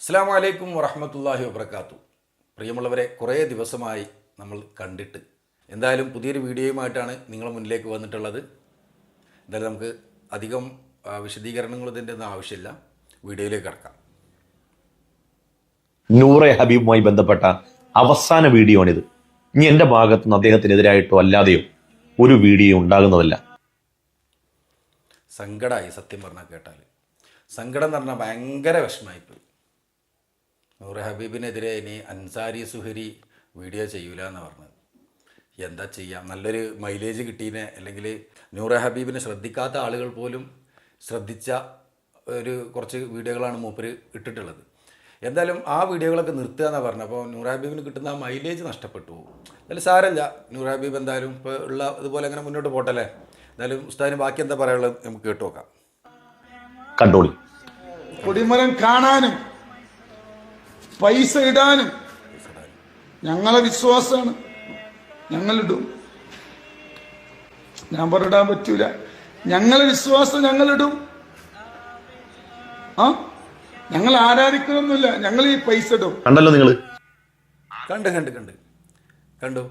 അസ്സലാമു അലൈക്കും വറഹ്മത്തുള്ളാഹി വബറകാത്തു. പ്രിയമുള്ളവരെ, കുറേ ദിവസമായി നമ്മൾ കണ്ടിട്ട്. എന്തായാലും പുതിയൊരു വീഡിയോയുമായിട്ടാണ് നിങ്ങളുടെ മുന്നിലേക്ക് വന്നിട്ടുള്ളത്. എന്തായാലും നമുക്ക് അധികം വിശദീകരണങ്ങൾ ഇതിൻ്റെ ഒന്നും ആവശ്യമില്ല, വീഡിയോയിലേക്ക് കിടക്കാം. നൂറെ ഹബീബുമായി ബന്ധപ്പെട്ട അവസാന വീഡിയോ ആണിത്. ഇനി എൻ്റെ ഭാഗത്തുനിന്ന് അദ്ദേഹത്തിനെതിരായിട്ടോ അല്ലാതെയോ ഒരു വീഡിയോ ഉണ്ടാകുന്നതല്ല. സങ്കടമായി, സത്യം പറഞ്ഞാൽ കേട്ടാൽ സങ്കടം എന്ന് പറഞ്ഞാൽ ഭയങ്കര വിഷമമായിപ്പോയി. നൂറെ ഹബീബിനെതിരെ ഇനി അൻസാരി സുഹരി വീഡിയോ ചെയ്യൂല എന്ന് പറഞ്ഞത്. എന്താ ചെയ്യുക, നല്ലൊരു മൈലേജ് കിട്ടീനെ, അല്ലെങ്കിൽ നൂറെ ഹബീബിനെ ശ്രദ്ധിക്കാത്ത ആളുകൾ പോലും ശ്രദ്ധിച്ച കുറച്ച് വീഡിയോകളാണ് മൂപ്പര് ഇട്ടിട്ടുള്ളത്. എന്തായാലും ആ വീഡിയോകളൊക്കെ നിർത്തുക എന്നാണ് പറഞ്ഞത്. അപ്പോൾ നൂർ ഹബീബിന് കിട്ടുന്ന ആ മൈലേജ് നഷ്ടപ്പെട്ടു പോകും. എന്തായാലും സാരമില്ല, നൂർ ഹബീബ് എന്തായാലും ഇപ്പോൾ ഉള്ള ഇതുപോലെ അങ്ങനെ മുന്നോട്ട് പോട്ടല്ലേ. എന്തായാലും ഉസ്താദിന് ബാക്കി എന്താ പറയാനുള്ളത് നമുക്ക് കേട്ടു നോക്കാം. കണ്ടോളി. കൊടിമരം കാണാനും പൈസ ഇടാനും ഞങ്ങളെ വിശ്വാസമാണ്. ഞങ്ങളിടും. ഞാൻ പറഞ്ഞിടാൻ പറ്റൂല. ഞങ്ങളെ വിശ്വാസം ഞങ്ങളിടും. ഞങ്ങൾ ആരാധിക്കണമെന്നില്ല, ഞങ്ങൾ ഈ പൈസ ഇടും. കണ്ടല്ലോ നിങ്ങൾ. കണ്ടു.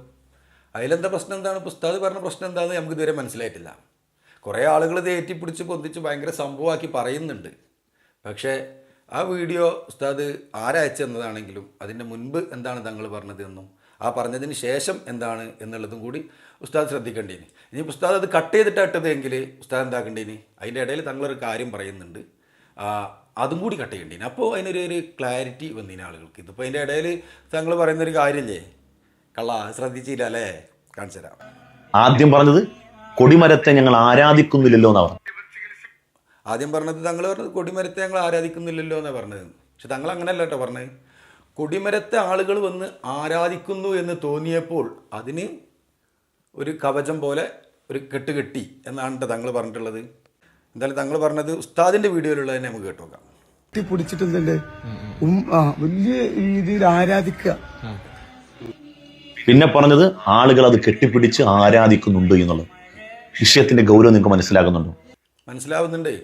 അതിലെന്താ പ്രശ്നം? എന്താണ് ഉസ്താദ് പറഞ്ഞ പ്രശ്നം എന്താണെന്ന് നമുക്ക് ഇതുവരെ മനസ്സിലായിട്ടില്ല. കുറേ ആളുകൾ ഇത് ഏറ്റിപ്പിടിച്ച് പൊന്തിച്ച് ഭയങ്കര സംഭവമാക്കി പറയുന്നുണ്ട്. പക്ഷേ ആ വീഡിയോ ഉസ്താദ് ആരയച്ചെന്നതാണെങ്കിലും അതിൻ്റെ മുൻപ് എന്താണ് തങ്ങൾ പറഞ്ഞത് എന്നും ആ പറഞ്ഞതിന് ശേഷം എന്താണ് എന്നുള്ളതും കൂടി ഉസ്താദ് ശ്രദ്ധിക്കേണ്ടീനി. ഇനി ഉസ്താദ് അത് കട്ട് ചെയ്തിട്ടായിട്ടത് എങ്കിൽ ഉസ്താദ് എന്താക്കേണ്ടീനി, അതിൻ്റെ ഇടയിൽ തങ്ങളൊരു കാര്യം പറയുന്നുണ്ട്, അതും കൂടി കട്ട് ചെയ്യേണ്ടീനി. അപ്പോൾ അതിനൊരു ക്ലാരിറ്റി വന്നീന് ആളുകൾക്ക്. ഇതിപ്പോൾ അതിൻ്റെ ഇടയിൽ തങ്ങൾ പറയുന്നൊരു കാര്യമില്ലേ, ശ്രദ്ധിച്ചില്ല അല്ലേ? കാണിച്ചു തരാം. ആദ്യം പറഞ്ഞത് കൊടിമരത്തെ ഞങ്ങൾ ആരാധിക്കുന്നില്ലല്ലോ എന്നാ പറഞ്ഞു. ആദ്യം പറഞ്ഞത് തങ്ങൾ പറഞ്ഞത് കൊടിമരത്തെ ഞങ്ങൾ ആരാധിക്കുന്നില്ലല്ലോ എന്നാണ് പറഞ്ഞത്. പക്ഷെ തങ്ങൾ അങ്ങനെയല്ല കേട്ടോ പറഞ്ഞത്. കൊടിമരത്തെ ആളുകൾ വന്ന് ആരാധിക്കുന്നു എന്ന് തോന്നിയപ്പോൾ അതിന് ഒരു കവചം പോലെ ഒരു കെട്ട് കെട്ടി എന്നാണ് കേട്ടോ തങ്ങൾ പറഞ്ഞിട്ടുള്ളത്. എന്തായാലും തങ്ങൾ പറഞ്ഞത് ഉസ്താദിൻ്റെ വീഡിയോയിലുള്ളത് തന്നെ നമുക്ക് കേട്ടോക്കാം. പിടിച്ചിട്ടുണ്ടല്ലേ വലിയ രീതിയിൽ ആരാധിക്കുക. പിന്നെ പറഞ്ഞത് ആളുകൾ അത് കെട്ടിപ്പിടിച്ച് ആരാധിക്കുന്നുണ്ട് എന്നുള്ളത്. വിഷയത്തിന്റെ ഗൗരവം നിങ്ങൾക്ക് മനസ്സിലാകുന്നുണ്ടോ? മനസ്സിലാവുന്നുണ്ട്.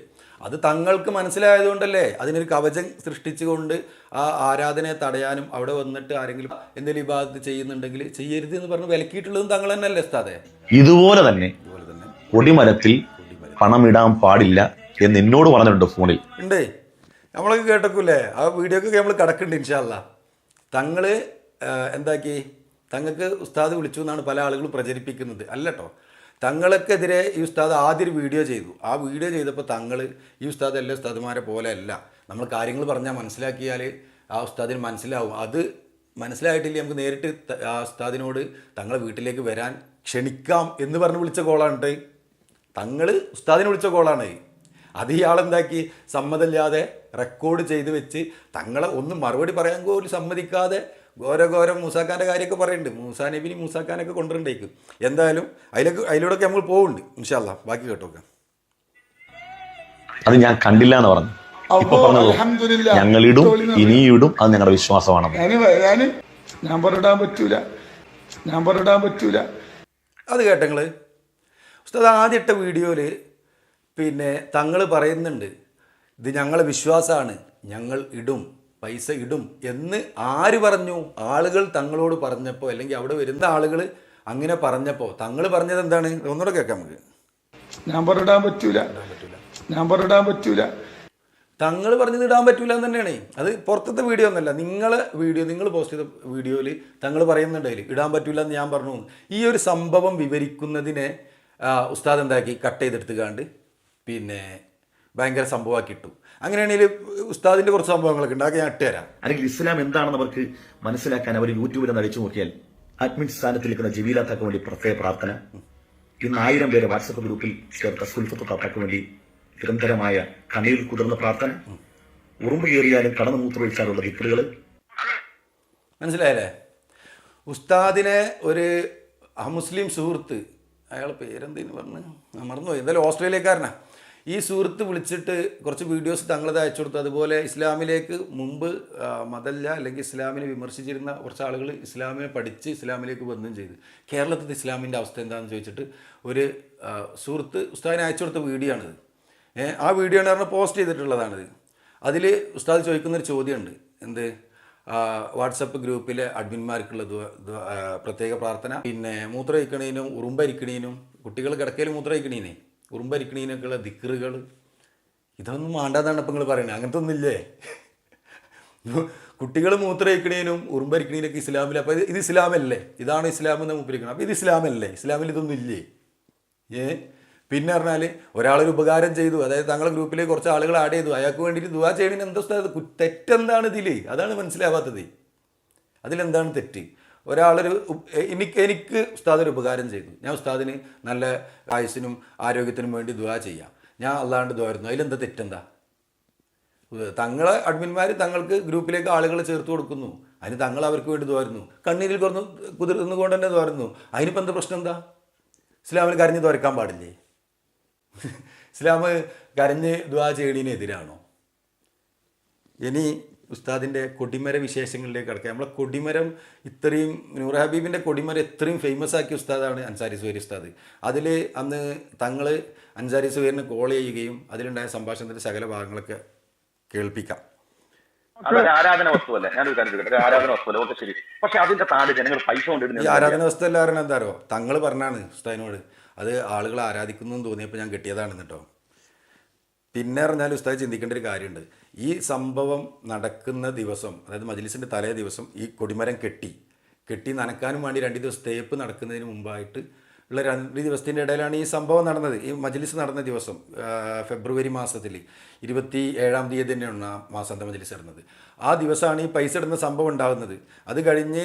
അത് തങ്ങൾക്ക് മനസ്സിലായതുകൊണ്ടല്ലേ അതിനൊരു കവചം സൃഷ്ടിച്ചുകൊണ്ട് ആ ആരാധനയെ തടയാനും അവിടെ വന്നിട്ട് ആരെങ്കിലും എന്തെങ്കിലും ഇബാദത്ത് ചെയ്യുന്നുണ്ടെങ്കിൽ ചെയ്യരുത് എന്ന് പറഞ്ഞ് വിലക്കിയിട്ടുള്ളതും തങ്ങൾ തന്നെയല്ലേ ഉസ്താദേ? ഇതുപോലെ തന്നെ കൊടിമരത്തിൽ പണമിടാൻ പാടില്ല എന്ന് എന്നോട് പറഞ്ഞിട്ടുണ്ട് ഫോണിൽ. ഉണ്ട്, നമ്മളൊക്കെ കേട്ടേക്കൂല്ലേ? ആ വീഡിയോ ഒക്കെ നമ്മൾ കിടക്കുന്നുണ്ട്. ഇൻഷാ അല്ലാഹ് തങ്ങൾ എന്താക്കി, തങ്ങൾക്ക് ഉസ്താദ് വിളിച്ചു എന്നാണ് പല ആളുകളും പ്രചരിപ്പിക്കുന്നത്. അല്ലട്ടോ, തങ്ങൾക്കെതിരെ ഈ ഉസ്താദ് ആദ്യം ഒരു വീഡിയോ ചെയ്തു. ആ വീഡിയോ ചെയ്തപ്പോൾ തങ്ങൾ ഈ ഉസ്താദ് എല്ലാ ഉസ്താദുമാരെ പോലെ അല്ല, നമ്മൾ കാര്യങ്ങൾ പറഞ്ഞാൽ മനസ്സിലാക്കിയാൽ ആ ഉസ്താദിന് മനസ്സിലാവും. അത് മനസ്സിലായിട്ടില്ല, നമുക്ക് നേരിട്ട് ആ ഉസ്താദിനോട് തങ്ങളെ വീട്ടിലേക്ക് വരാൻ ക്ഷണിക്കാം എന്ന് പറഞ്ഞ് വിളിച്ച കോളാണ്. തങ്ങൾ ഉസ്താദിനെ വിളിച്ച കോളാണ്. അത് ഇയാളെന്താക്കി, സമ്മതമില്ലാതെ റെക്കോർഡ് ചെയ്ത് വെച്ച് തങ്ങളെ ഒന്നും മറുപടി പറയാൻ പോലും സമ്മതിക്കാതെ ഘോരം മൂസാഖാൻ്റെ കാര്യമൊക്കെ പറയുന്നുണ്ട്. മൂസാ നബിനി മൂസാഖാനൊക്കെ കൊണ്ടുവരണ്ടേക്കും. എന്തായാലും അതിലൂടെയൊക്കെ നമ്മൾ പോകുന്നുണ്ട്. ഇൻഷാ അല്ലാഹ് ബാക്കി കേട്ടോക്കാം. അത് ഞാൻ കണ്ടില്ല എന്ന് പറഞ്ഞു. ഇപ്പൊ പറഞ്ഞത് ഞങ്ങളിടും, ഇനിയിടും, അത് ഞങ്ങളുടെ വിശ്വാസമാണ്. ഞാൻ പറഞ്ഞിടാൻ പറ്റൂല. അത് കേട്ടങ്ങള്. ഉസ്താദ് ആദ്യം ഇട്ട വീഡിയോയിൽ പിന്നെ തങ്ങൾ പറയുന്നുണ്ട്, ഇത് ഞങ്ങളെ വിശ്വാസമാണ്, ഞങ്ങൾ ഇടും, പൈസ ഇടും എന്ന് ആര് പറഞ്ഞു? ആളുകൾ തങ്ങളോട് പറഞ്ഞപ്പോൾ, അല്ലെങ്കിൽ അവിടെ വരുന്ന ആളുകൾ അങ്ങനെ പറഞ്ഞപ്പോൾ തങ്ങൾ പറഞ്ഞത് എന്താണ്? ഒന്നുകൂടെ കേൾക്കാം നമുക്ക്. ഞാൻ പറഞ്ഞിടാൻ പറ്റൂല. തങ്ങൾ പറഞ്ഞത് ഇടാൻ പറ്റൂല എന്ന് തന്നെയാണ്. അത് പുറത്തത്തെ വീഡിയോ ഒന്നല്ല, നിങ്ങളെ വീഡിയോ, നിങ്ങൾ പോസ്റ്റ് ചെയ്ത വീഡിയോയിൽ തങ്ങൾ പറയുന്നുണ്ടായില്ല ഇടാൻ പറ്റൂല എന്ന് ഞാൻ പറഞ്ഞു. ഈ ഒരു സംഭവം വിവരിക്കുന്നതിനെ ഉസ്താദ് എന്താക്കി, കട്ട് ചെയ്തെടുത്തുകാണ്ട് പിന്നെ ഭയങ്കര സംഭവമാക്കി ഇട്ടു. അങ്ങനെയാണെങ്കിൽ ഉസ്താദിന്റെ കുറച്ച് സംഭവങ്ങളൊക്കെ ഉണ്ട്, ഞാൻ ഇട്ടുതരാം. അല്ലെങ്കിൽ ഇസ്ലാം എന്താണെന്ന് അവർക്ക് മനസ്സിലാക്കാൻ അവർ യൂട്യൂബിൽ അടിച്ചു നോക്കിയാൽ അഡ്മിൻ സ്ഥാനത്ത് നിൽക്കുന്ന ജബീലാത്താക്ക് വേണ്ടി പ്രത്യേക പ്രാർത്ഥന. ഇന്ന് 1000 പേരെ വാട്സപ്പ് ഗ്രൂപ്പിൽ ചേർത്ത സുൽഫത്ത് താത്താക്ക് വേണ്ടി നിരന്തരമായ കണ്ണീർ കുതിർന്ന പ്രാർത്ഥന. ഉറുമ്പ് കയറിയാലും കടന്നു മൂത്രമൊഴിച്ചാലുള്ള ദിക്റുകൾ. മനസ്സിലായല്ലേ? ഉസ്താദിനെ ഒരു അമുസ്ലിം സുഹൃത്ത്, അയാളെ പേരെന്തെന്ന് പറഞ്ഞ് മറന്നുപോയി, എന്തായാലും ഓസ്ട്രേലിയക്കാരനാണ്. ഈ സുഹൃത്ത് വിളിച്ചിട്ട് കുറച്ച് വീഡിയോസ് തങ്ങളത് അയച്ചു കൊടുത്തു. അതുപോലെ ഇസ്ലാമിലേക്ക് മുമ്പ് മതല്ല, അല്ലെങ്കിൽ ഇസ്ലാമിനെ വിമർശിച്ചിരുന്ന കുറച്ച് ആളുകൾ ഇസ്ലാമിനെ പഠിച്ച് ഇസ്ലാമിലേക്ക് വന്നും ചെയ്തു. കേരളത്തിൽ ഇസ്ലാമിൻ്റെ അവസ്ഥ എന്താണെന്ന് ചോദിച്ചിട്ട് ഒരു സുഹൃത്ത് ഉസ്താദിനെ അയച്ചു കൊടുത്ത വീഡിയോ ആണിത്. ആ വീഡിയോ ആണ് പറഞ്ഞാൽ പോസ്റ്റ് ചെയ്തിട്ടുള്ളതാണിത്. അതിൽ ഉസ്താദ് ചോദിക്കുന്നൊരു ചോദ്യമുണ്ട്, എന്ത് വാട്സപ്പ് ഗ്രൂപ്പിലെ അഡ്മിന്മാർക്കുള്ള പ്രത്യേക പ്രാർത്ഥന, പിന്നെ മൂത്രമൊഴിക്കണീനും ഉറുമ്പരിക്കണീനും കുട്ടികൾ കിടക്കയിൽ മൂത്രമൊഴിക്കണീനെ ഉറുമ്പരിക്കണീനൊക്കെയുള്ള ദിക്റുകൾ, ഇതൊന്നും വേണ്ടാതാണ് ഇപ്പം നിങ്ങൾ പറയുന്നത്. അങ്ങനത്തെ ഒന്നുമില്ലേ? കുട്ടികൾ മൂത്രമൊഴിക്കണേനും ഉറുമ്പരിക്കണീനൊക്കെ ഇസ്ലാമിൽ. അപ്പോൾ ഇത് ഇസ്ലാമല്ലേ? ഇതാണ് ഇസ്ലാം എന്ന് മൂപ്പരിക്കണം. അപ്പോൾ ഇത് ഇസ്ലാമല്ലേ? ഇസ്ലാമിൽ ഇതൊന്നും ഇല്ലേ? പിന്നെ പറഞ്ഞാൽ ഒരാളൊരു ഉപകാരം ചെയ്തു, അതായത് തങ്ങളുടെ ഗ്രൂപ്പിലേക്ക് കുറച്ച് ആളുകൾ ആഡ് ചെയ്തു, അയാൾക്ക് വേണ്ടിയിട്ട് ദുആ ചെയ്യണതിന് എന്താ ഉസ്താദ് തെറ്റെന്താണ് ഇതിൽ? അതാണ് മനസ്സിലാവാത്തത്. അതിലെന്താണ് തെറ്റ്? ഒരാളൊരു എനിക്ക് ഉസ്താദ് ഒരു ഉപകാരം ചെയ്തു, ഞാൻ ഉസ്താദിന് നല്ല ആയുസ്സിനും ആരോഗ്യത്തിനും വേണ്ടി ദുആ ചെയ്യാം, ഞാൻ അല്ലാണ്ട് ദുആയിരുന്നു, അതിലെന്താ തെറ്റെന്താ? തങ്ങളെ അഡ്മിന്മാർ തങ്ങൾക്ക് ഗ്രൂപ്പിലേക്ക് ആളുകളെ ചേർത്ത് കൊടുക്കുന്നു, അതിന് തങ്ങൾ അവർക്ക് വേണ്ടി ദുആയിരുന്നു, കണ്ണീരിൽ കുതിർന്നു കൊണ്ട് തന്നെ ദുആയിരുന്നു, അതിനിപ്പോൾ എന്താ പ്രശ്നം? എന്താ ഇസ്ലാമിൽ കരഞ്ഞ് തുറക്കാൻ പാടില്ലേ? ഇസ്ലാം കരഞ്ഞ് ദുആ ചെയ്യണതിനെതിരാണോ? ഇനി ഉസ്താദിൻ്റെ കൊടിമര വിശേഷങ്ങളിലേക്ക് കിടക്കുക. നമ്മളെ കൊടിമരം ഇത്രയും നൂർ ഹബീബിൻ്റെ കൊടിമരം ഇത്രയും ഫേമസ് ആക്കിയ ഉസ്താദാണ് അൻസാരി സുഹൈരി ഉസ്താദ്. അതിൽ അന്ന് തങ്ങൾ അൻസാരി സുഹൈറിന് കോൾ ചെയ്യുകയും അതിലുണ്ടായ സംഭാഷണത്തിൻ്റെ സകല ഭാഗങ്ങളൊക്കെ കേൾപ്പിക്കാം. അതൊരു ആരാധന വസ്തുവല്ല. ഞാനൊരു കാര്യം ചോദിക്കട്ടെ, ആരാധന വസ്തുവല്ല, ഓക്കെ ശരി. പക്ഷെ അതിന്റെ താഴെ ജനങ്ങൾ പൈസ കൊണ്ടിടുന്നത് ഈ ആരാധന വസ്തു എല്ലാവരും എന്താറോ തങ്ങൾ പറഞ്ഞാണ് ഉസ്താദിനോട്, അത് ആളുകൾ ആരാധിക്കുന്നു എന്ന് തോന്നിയപ്പോൾ ഞാൻ കെട്ടിയതാണെന്ന് കേട്ടോ. പിന്നെ പറഞ്ഞാൽ ഉസ്താദ് ചിന്തിക്കേണ്ട ഒരു കാര്യമുണ്ട്. ഈ സംഭവം നടക്കുന്ന ദിവസം, അതായത് മജ്ലിസിൻ്റെ തലേ ദിവസം ഈ കൊടിമരം കെട്ടി നനക്കാനും വേണ്ടി 2 ദിവസം തേപ്പ് നടക്കുന്നതിന് മുമ്പായിട്ട് ഉള്ള 2 ദിവസത്തിൻ്റെ ഇടയിലാണ് ഈ സംഭവം നടന്നത്. ഈ മജ്ലിസ് നടന്ന ദിവസം ഫെബ്രുവരി മാസത്തിൽ 27-ാം തീയതി തന്നെയാണ് ആ മാസാന്ത മജ്ലിസ് നടന്നത്. ആ ദിവസമാണ് ഈ പൈസ ഇടുന്ന സംഭവം ഉണ്ടാകുന്നത്. അത് കഴിഞ്ഞ്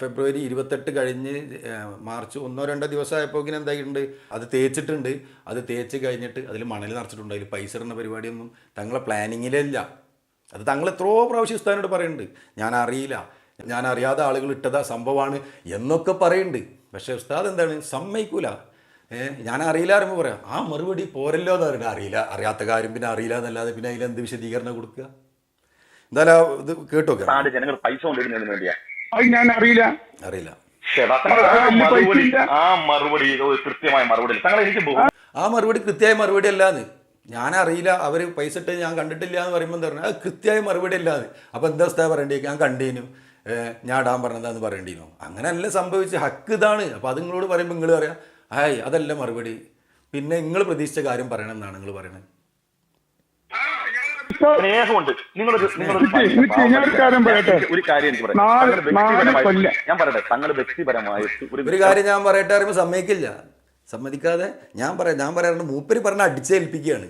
ഫെബ്രുവരി 28 കഴിഞ്ഞ് മാർച്ച് 1-2 ദിവസമായപ്പോൾ ഇങ്ങനെ എന്തായിട്ടുണ്ട്, അത് തേച്ചിട്ടുണ്ട്. അത് തേച്ച് കഴിഞ്ഞിട്ട് അതിൽ മണൽ നിറച്ചിട്ടുണ്ട്. അതിൽ പൈസ ഇടുന്ന പരിപാടിയൊന്നും തങ്ങളെ പ്ലാനിങ്ങിലില്ല. അത് തങ്ങൾ എത്രയോ പ്രാവശ്യം ഉസ്താദിനോട് പറയുന്നുണ്ട്, ഞാൻ അറിയാതെ ആളുകൾ ഇട്ടതാ സംഭവമാണ് എന്നൊക്കെ പറയുന്നുണ്ട്. പക്ഷേ ഉസ്താദ് എന്താണ്, സമ്മതിക്കൂല. ഞാൻ അറിയില്ല അറിയുമ്പോൾ പറയാം, ആ മറുപടി പോരല്ലോ എന്ന് പറയുന്നത്. അറിയാത്ത കാര്യം പിന്നെ അറിയില്ല എന്നല്ലാതെ പിന്നെ അതിലെന്ത് വിശദീകരണം കൊടുക്കുക? എന്തായാലും ഇത് കേട്ടോക്കെ. ജനങ്ങൾ പൈസ കൊണ്ടിടുന്നതിന് വേണ്ടിയാ? അത് ഞാൻ അറിയില്ല. ആ മറുപടി കൃത്യമായ മറുപടി ആ മറുപടി കൃത്യമായ മറുപടി അല്ലാന്ന്. ഞാൻ അറിയില്ല, അവർ പൈസ ഇട്ട് ഞാൻ കണ്ടിട്ടില്ല എന്ന് പറയുമ്പോൾ എന്താ പറഞ്ഞാൽ അത് കൃത്യമായ മറുപടി അല്ലാന്ന്. അപ്പോൾ എന്താ ഉസ്താദ് പറയേണ്ടി? ഞാൻ കണ്ടേനു, ഞാൻ ഇടാൻ പറഞ്ഞതാന്ന് പറയേണ്ടിനോ? അങ്ങനെയല്ല സംഭവിച്ച്, ഹക്ക് ഇതാണ്. അപ്പോൾ അത് നിങ്ങളോട് പറയുമ്പോൾ നിങ്ങൾ പറയാം, അതല്ല മറുപടി, പിന്നെ നിങ്ങൾ പ്രതീക്ഷിച്ച കാര്യം പറയണം എന്നാണ് നിങ്ങൾ പറയുന്നത്. സ്നേഹമുണ്ട്. ഒരു കാര്യം എനിക്ക് ഞാൻ പറയട്ടെ, തങ്ങൾ വ്യക്തിപരമായിട്ട് ഒരു കാര്യം ഞാൻ പറയട്ടെ അറിയുമ്പോൾ സമ്മതിക്കാതെ ഞാൻ പറയാറുണ്ട്, മൂപ്പര് പറഞ്ഞ അടിച്ചേൽപ്പിക്കുകയാണ്.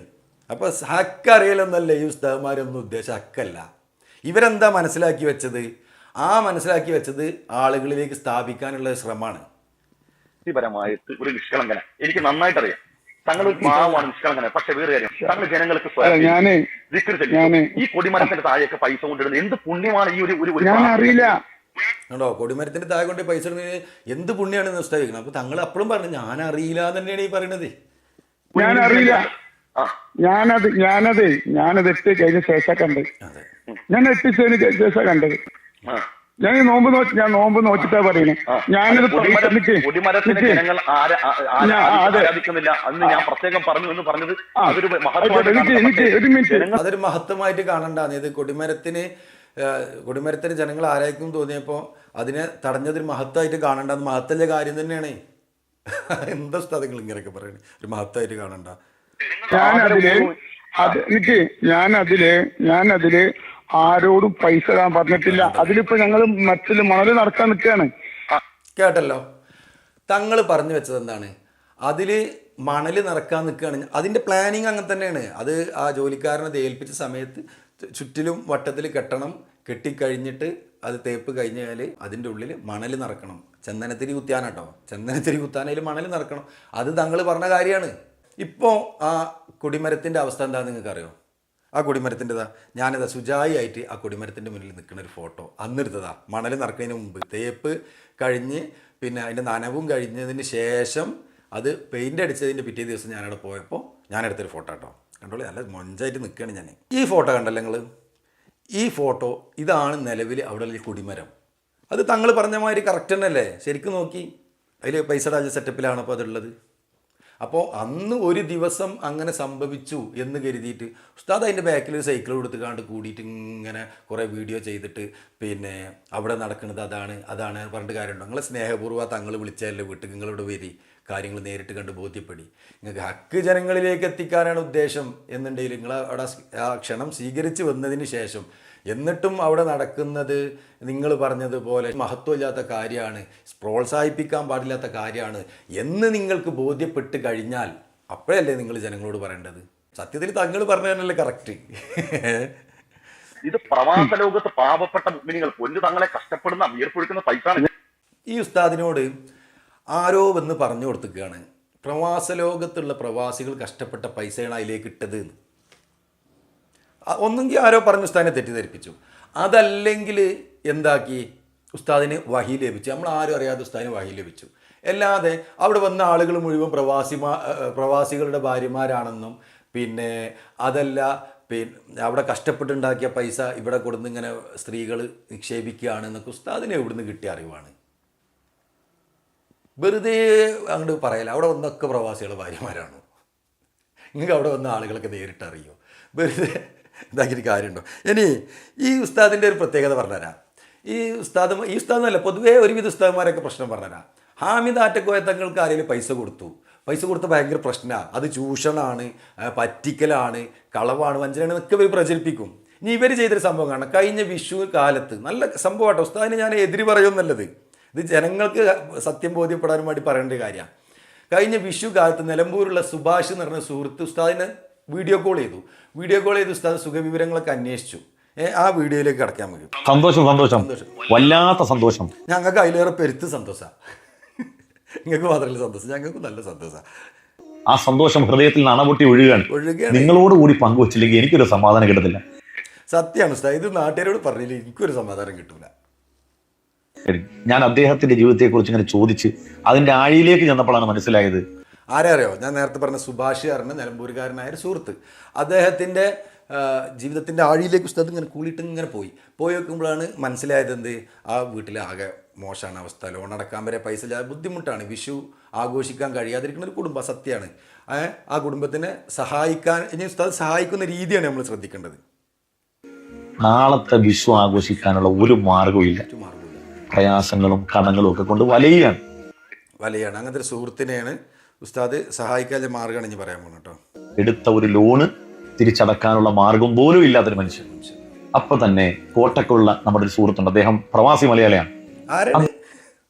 അപ്പോൾ ഹക്ക് അറിയലെന്നല്ല ഈ ഉസ്താദന്മാരൊന്നും ഉദ്ദേശം, ഹക്കല്ല. ഇവരെന്താ മനസ്സിലാക്കി വെച്ചത്? മനസ്സിലാക്കി വെച്ചത് ആളുകളിലേക്ക് സ്ഥാപിക്കാനുള്ള ശ്രമമാണ്. വ്യക്തിപരമായിട്ട് ഒരു നിഷ്കളങ്കന എനിക്ക് നന്നായിട്ട് അറിയാം. തങ്ങൾ പാവമാണ്, നിഷ്കളങ്കന. പക്ഷെ വേറെ കാര്യം, തങ്ങൾ ജനങ്ങൾക്ക് ഈ കൊടിമരത്തിന്റെ താഴെയൊക്കെ പൈസ കൊണ്ടിടുന്നത് എന്ത് പുണ്യമാണ്? ഈ ഒരു അറിയില്ല കേട്ടോ, കൊടിമരത്തിന്റെ താഴെ കൊണ്ട് പൈസ ഇടുന്നതിന് എന്ത് പുണ്യമാണ് നിസ്താവിക്കുന്നത്. അപ്പൊ തങ്ങൾ അപ്പോഴും പറഞ്ഞു ഞാൻ അറിയില്ല തന്നെയാണ് ഈ പറയണത്. ഞാൻ അറിയില്ല. ഞാനത് ഇട്ട് കഴിഞ്ഞ ശേഷം കണ്ടത്. ഞാൻ എത്തിച്ചതിന് ശേഷം കണ്ടത്. ഞാൻ നോമ്പ് നോക്കിട്ടാ പറയുന്നത്. ഞാനത് അതൊരു മഹത്വമായിട്ട് കാണണ്ടാന്ന്. ഇത് കൊടിമരത്തിന് ജനങ്ങൾ ആരായിരിക്കും തോന്നിയപ്പോൾ അതിനെ തടഞ്ഞതൊരു മഹത്വമായിട്ട് കാണണ്ടെന്ന്. മഹത്തല്ല കാര്യം തന്നെയാണ്. എന്താ സ്ഥലങ്ങൾ ഇങ്ങനെയൊക്കെ പറയുന്നത്, ഒരു മഹത്വമായിട്ട് കാണണ്ട. ഞാനതില് ആരോടും പൈസ ഇടാൻ പറഞ്ഞിട്ടില്ല. അതിലിപ്പോ ഞങ്ങൾ മറ്റുള്ള മണല് നടക്കാൻ നിൽക്കുകയാണ്. കേട്ടല്ലോ, തങ്ങൾ പറഞ്ഞു വെച്ചത് എന്താണ്? അതിൽ മണൽ നിറക്കാൻ നിൽക്കുകയാണ്. അതിൻ്റെ പ്ലാനിങ് അങ്ങനെ തന്നെയാണ്. അത് ആ ജോലിക്കാരനെ ഏൽപ്പിച്ച സമയത്ത് ചുറ്റിലും വട്ടത്തിൽ കെട്ടിക്കഴിഞ്ഞിട്ട് അത് തേപ്പ് കഴിഞ്ഞാൽ അതിൻ്റെ ഉള്ളിൽ മണൽ നിറക്കണം. ചന്ദനത്തിരി കുത്താനാട്ടോ, ചന്ദനത്തിരി കുത്താനതിൽ മണൽ നിറക്കണം. അത് തങ്ങൾ പറഞ്ഞ കാര്യമാണ്. ഇപ്പോൾ ആ കൊടിമരത്തിൻ്റെ അവസ്ഥ എന്താണെന്ന് നിങ്ങൾക്കറിയോ? ആ കൊടിമരത്തിൻ്റെതാ ഞാനിതാ സുജായി ആയിട്ട് ആ കൊടിമരത്തിൻ്റെ മുന്നിൽ നിൽക്കുന്ന ഒരു ഫോട്ടോ അന്നെടുത്തതാ. മണൽ നിറക്കുന്നതിന് മുമ്പ് തേപ്പ് കഴിഞ്ഞ് പിന്നെ അതിൻ്റെ നനവും കഴിഞ്ഞതിന് ശേഷം അത് പെയിൻ്റ് അടിച്ചതിൻ്റെ പിറ്റേ ദിവസം ഞാനവിടെ പോയപ്പോൾ ഞാനെടുത്തൊരു ഫോട്ടോ കേട്ടോ. കണ്ടോളൂ, നല്ല മൊഞ്ചായിട്ട് നിൽക്കുകയാണ് ഞാൻ. ഈ ഫോട്ടോ കണ്ടല്ലോ നിങ്ങൾ? ഈ ഫോട്ടോ ഇതാണ് നിലവിൽ അവിടെ ഉള്ള കൊടിമരം. അത് തങ്ങൾ പറഞ്ഞ മാതിരി കറക്റ്റ് തന്നെയല്ലേ? ശരിക്കും നോക്കി അതിൽ പൈസ രാജ സെറ്റപ്പിലാണ് അപ്പോൾ അതുള്ളത്. അപ്പോൾ അന്ന് ഒരു ദിവസം അങ്ങനെ സംഭവിച്ചു എന്ന് കരുതിയിട്ട് ഉസ്താദ് അതിൻ്റെ ബാക്കിൽ ഒരു സൈക്കിൾ കൊടുത്തുകാണ്ട് കൂടിയിട്ട് ഇങ്ങനെ കുറേ വീഡിയോ ചെയ്തിട്ട് പിന്നെ അവിടെ നടക്കുന്നത് അതാണ് പറഞ്ഞിട്ട് കാര്യമുണ്ടോ? നിങ്ങളെ സ്നേഹപൂർവ്വം തങ്ങൾ വിളിച്ചാലേ വീട്ടിൽ നിങ്ങളിവിടെ വരി, കാര്യങ്ങൾ നേരിട്ട് കണ്ട് ബോധ്യപ്പെടി. നിങ്ങൾക്ക് ഹക്ക് ജനങ്ങളിലേക്ക് എത്തിക്കാനാണ് ഉദ്ദേശം എന്നുണ്ടെങ്കിൽ നിങ്ങൾ അവിടെ ആ ക്ഷണം സ്വീകരിച്ച് വന്നതിന് ശേഷം എന്നിട്ടും അവിടെ നടക്കുന്നത് നിങ്ങൾ പറഞ്ഞതുപോലെ മഹത്വമില്ലാത്ത കാര്യമാണ്, പ്രോത്സാഹിപ്പിക്കാൻ പാടില്ലാത്ത കാര്യമാണ് എന്ന് നിങ്ങൾക്ക് ബോധ്യപ്പെട്ട് കഴിഞ്ഞാൽ അപ്പോഴല്ലേ നിങ്ങൾ ജനങ്ങളോട് പറയേണ്ടത്. സത്യത്തിൽ തങ്ങൾ പറഞ്ഞതല്ലേ കറക്റ്റ്. ഇത് പ്രവാസ ലോകത്ത് പാവപ്പെട്ട മുഅ്മിനീങ്ങൾ പൊന്നു തങ്ങളെ കഷ്ടപ്പെടുന്ന വിയർപ്പൊഴുക്കുന്ന പൈസ. ഈ ഉസ്താദിനോട് ആരോ വന്ന് പറഞ്ഞു കൊടുത്തിരിക്കുകയാണ്, പ്രവാസ ലോകത്തുള്ള പ്രവാസികൾ കഷ്ടപ്പെട്ട പൈസയാണ് അതിലേക്ക് ഇട്ടത് എന്ന്. ഒന്നെങ്കിൽ ആരോ പറഞ്ഞ് ഉസ്താദിനെ തെറ്റിദ്ധരിപ്പിച്ചു, അതല്ലെങ്കിൽ എന്താക്കി ഉസ്താദിന് വഹി ലഭിച്ചു. നമ്മൾ ആരും അറിയാതെ ഉസ്താദിന് വഹി ലഭിച്ചു. അല്ലാതെ അവിടെ വന്ന ആളുകൾ മുഴുവൻ പ്രവാസികളുടെ ഭാര്യമാരാണെന്നും പിന്നെ അതല്ല പിന്നെ അവിടെ കഷ്ടപ്പെട്ടുണ്ടാക്കിയ പൈസ ഇവിടെ കൊടുന്ന് ഇങ്ങനെ സ്ത്രീകൾ നിക്ഷേപിക്കുകയാണെന്നൊക്കെ ഉസ്താദിന് എവിടുന്ന് കിട്ടിയ അറിവാണ്. വെറുതെ അങ്ങോട്ട് പറയല, അവിടെ വന്നൊക്കെ പ്രവാസികളുടെ ഭാര്യമാരാണോ? നിങ്ങൾക്ക് അവിടെ വന്ന ആളുകളൊക്കെ നേരിട്ട് അറിയോ? വെറുതെ ഇതാക്കിയിട്ട് കാര്യമുണ്ടോ? ഇനി ഈ ഉസ്താദിൻ്റെ ഒരു പ്രത്യേകത പറഞ്ഞുതരാം. ഈ ഉസ്താദെന്നല്ല, പൊതുവേ ഒരുവിധ ഉസ്താദന്മാരൊക്കെ പ്രശ്നം പറഞ്ഞുതരാം. ഹാമിദ് ആറ്റക്കോയ തങ്ങൾക്ക് ആരെങ്കിലും പൈസ കൊടുത്ത് ഭയങ്കര പ്രശ്നമാണ്, അത് ചൂഷണമാണ്, പറ്റിക്കലാണ്, കളവാണ്, വഞ്ചനയാണ് എന്നൊക്കെ ഇവർ പ്രചരിപ്പിക്കും. ഇനി ഇവർ ചെയ്തൊരു സംഭവം കാണാം. കഴിഞ്ഞ വിഷു കാലത്ത് നല്ല സംഭവമാട്ടോ, ഉസ്താദിനെ ഞാൻ എതിര് പറയുമെന്നുള്ളത്, ഇത് ജനങ്ങൾക്ക് സത്യം ബോധ്യപ്പെടാനും വേണ്ടി പറയേണ്ട കാര്യമാണ്. കഴിഞ്ഞ വിഷു കാലത്ത് നിലമ്പൂരുള്ള സുഭാഷ് എന്ന് പറഞ്ഞ സുഹൃത്ത് ഉസ്താദിനെ വീഡിയോ കോൾ ചെയ്തു ഉസ്താദ് സുഖവിവരങ്ങളൊക്കെ അന്വേഷിച്ചു. ആ വീഡിയോയിലേക്ക് കിടക്കാൻ മതി. സന്തോഷം വല്ലാത്ത സന്തോഷം. ഞങ്ങൾക്ക് അതിലേറെ പെരുത്ത് സന്തോഷമാണ്. നിങ്ങൾക്ക് മാത്രമല്ല സന്തോഷം, ഞങ്ങൾക്ക് നല്ല സന്തോഷമാണ്. ആ സന്തോഷം ഹൃദയത്തിൽ അണപൊട്ടി ഒഴുകുകയാണ്. നിങ്ങളോട് കൂടി പങ്കുവച്ചില്ലെങ്കിൽ എനിക്കൊരു സമാധാനം കിട്ടത്തില്ല. സത്യമാണ് ഉസ്താദ്, ഇത് നാട്ടുകാരോട് പറഞ്ഞില്ല എനിക്കൊരു സമാധാനം കിട്ടൂല. ഞാൻ അദ്ദേഹത്തിന്റെ ജീവിതത്തെക്കുറിച്ച് ഇങ്ങനെ ചോദിച്ച് അതിന്റെ ആഴിയിലേക്ക് ചെന്നപ്പോഴാണ് മനസ്സിലായത്. ആരറിയോ, ഞാൻ നേരത്തെ പറഞ്ഞ സുഭാഷ് കാരന് നിലമ്പൂരുകാരനായ ഒരു സുഹൃത്ത്, അദ്ദേഹത്തിൻ്റെ ജീവിതത്തിൻ്റെ ആഴിയിലേക്ക് ഉസ്താദ് ഇങ്ങനെ കൂളിയിട്ട് ഇങ്ങനെ പോയി നോക്കുമ്പോഴാണ് മനസ്സിലായത് എന്ത്, ആ വീട്ടിൽ ആകെ മോശമാണ് അവസ്ഥ, ലോൺ അടക്കാൻ വരെ പൈസ ഇല്ലാതെ ബുദ്ധിമുട്ടാണ്, വിഷു ആഘോഷിക്കാൻ കഴിയാതിരിക്കുന്ന ഒരു കുടുംബം. സത്യമാണ്, ആ കുടുംബത്തിനെ സഹായിക്കാൻ ഇനി ഉസ്താദ് സഹായിക്കുന്ന രീതിയാണ് നമ്മൾ ശ്രദ്ധിക്കേണ്ടത്. നാളത്തെ വിഷു ആഘോഷിക്കാനുള്ള ഒരു മാർഗവും ഇല്ല, പ്രയാസങ്ങളും കടങ്ങളും ഒക്കെ കൊണ്ട് വലയാണ്. അങ്ങനത്തെ ഒരു സുഹൃത്തിനെയാണ് ഉസ്താദ് സഹായിക്കാതെ മാർഗമാണ് ഇനി പറയാൻ പോകുന്നത് കേട്ടോ. എടുത്ത ഒരു ലോണ് തിരിച്ചടക്കാനുള്ള മാർഗം പോലും ഇല്ലാത്തൊരു മനുഷ്യൻ. അപ്പൊ തന്നെ കോട്ടക്കുള്ള നമ്മുടെ ഒരു സുഹൃത്തുണ്ട്, അദ്ദേഹം പ്രവാസി മലയാളിയാണ്. ആരാണ്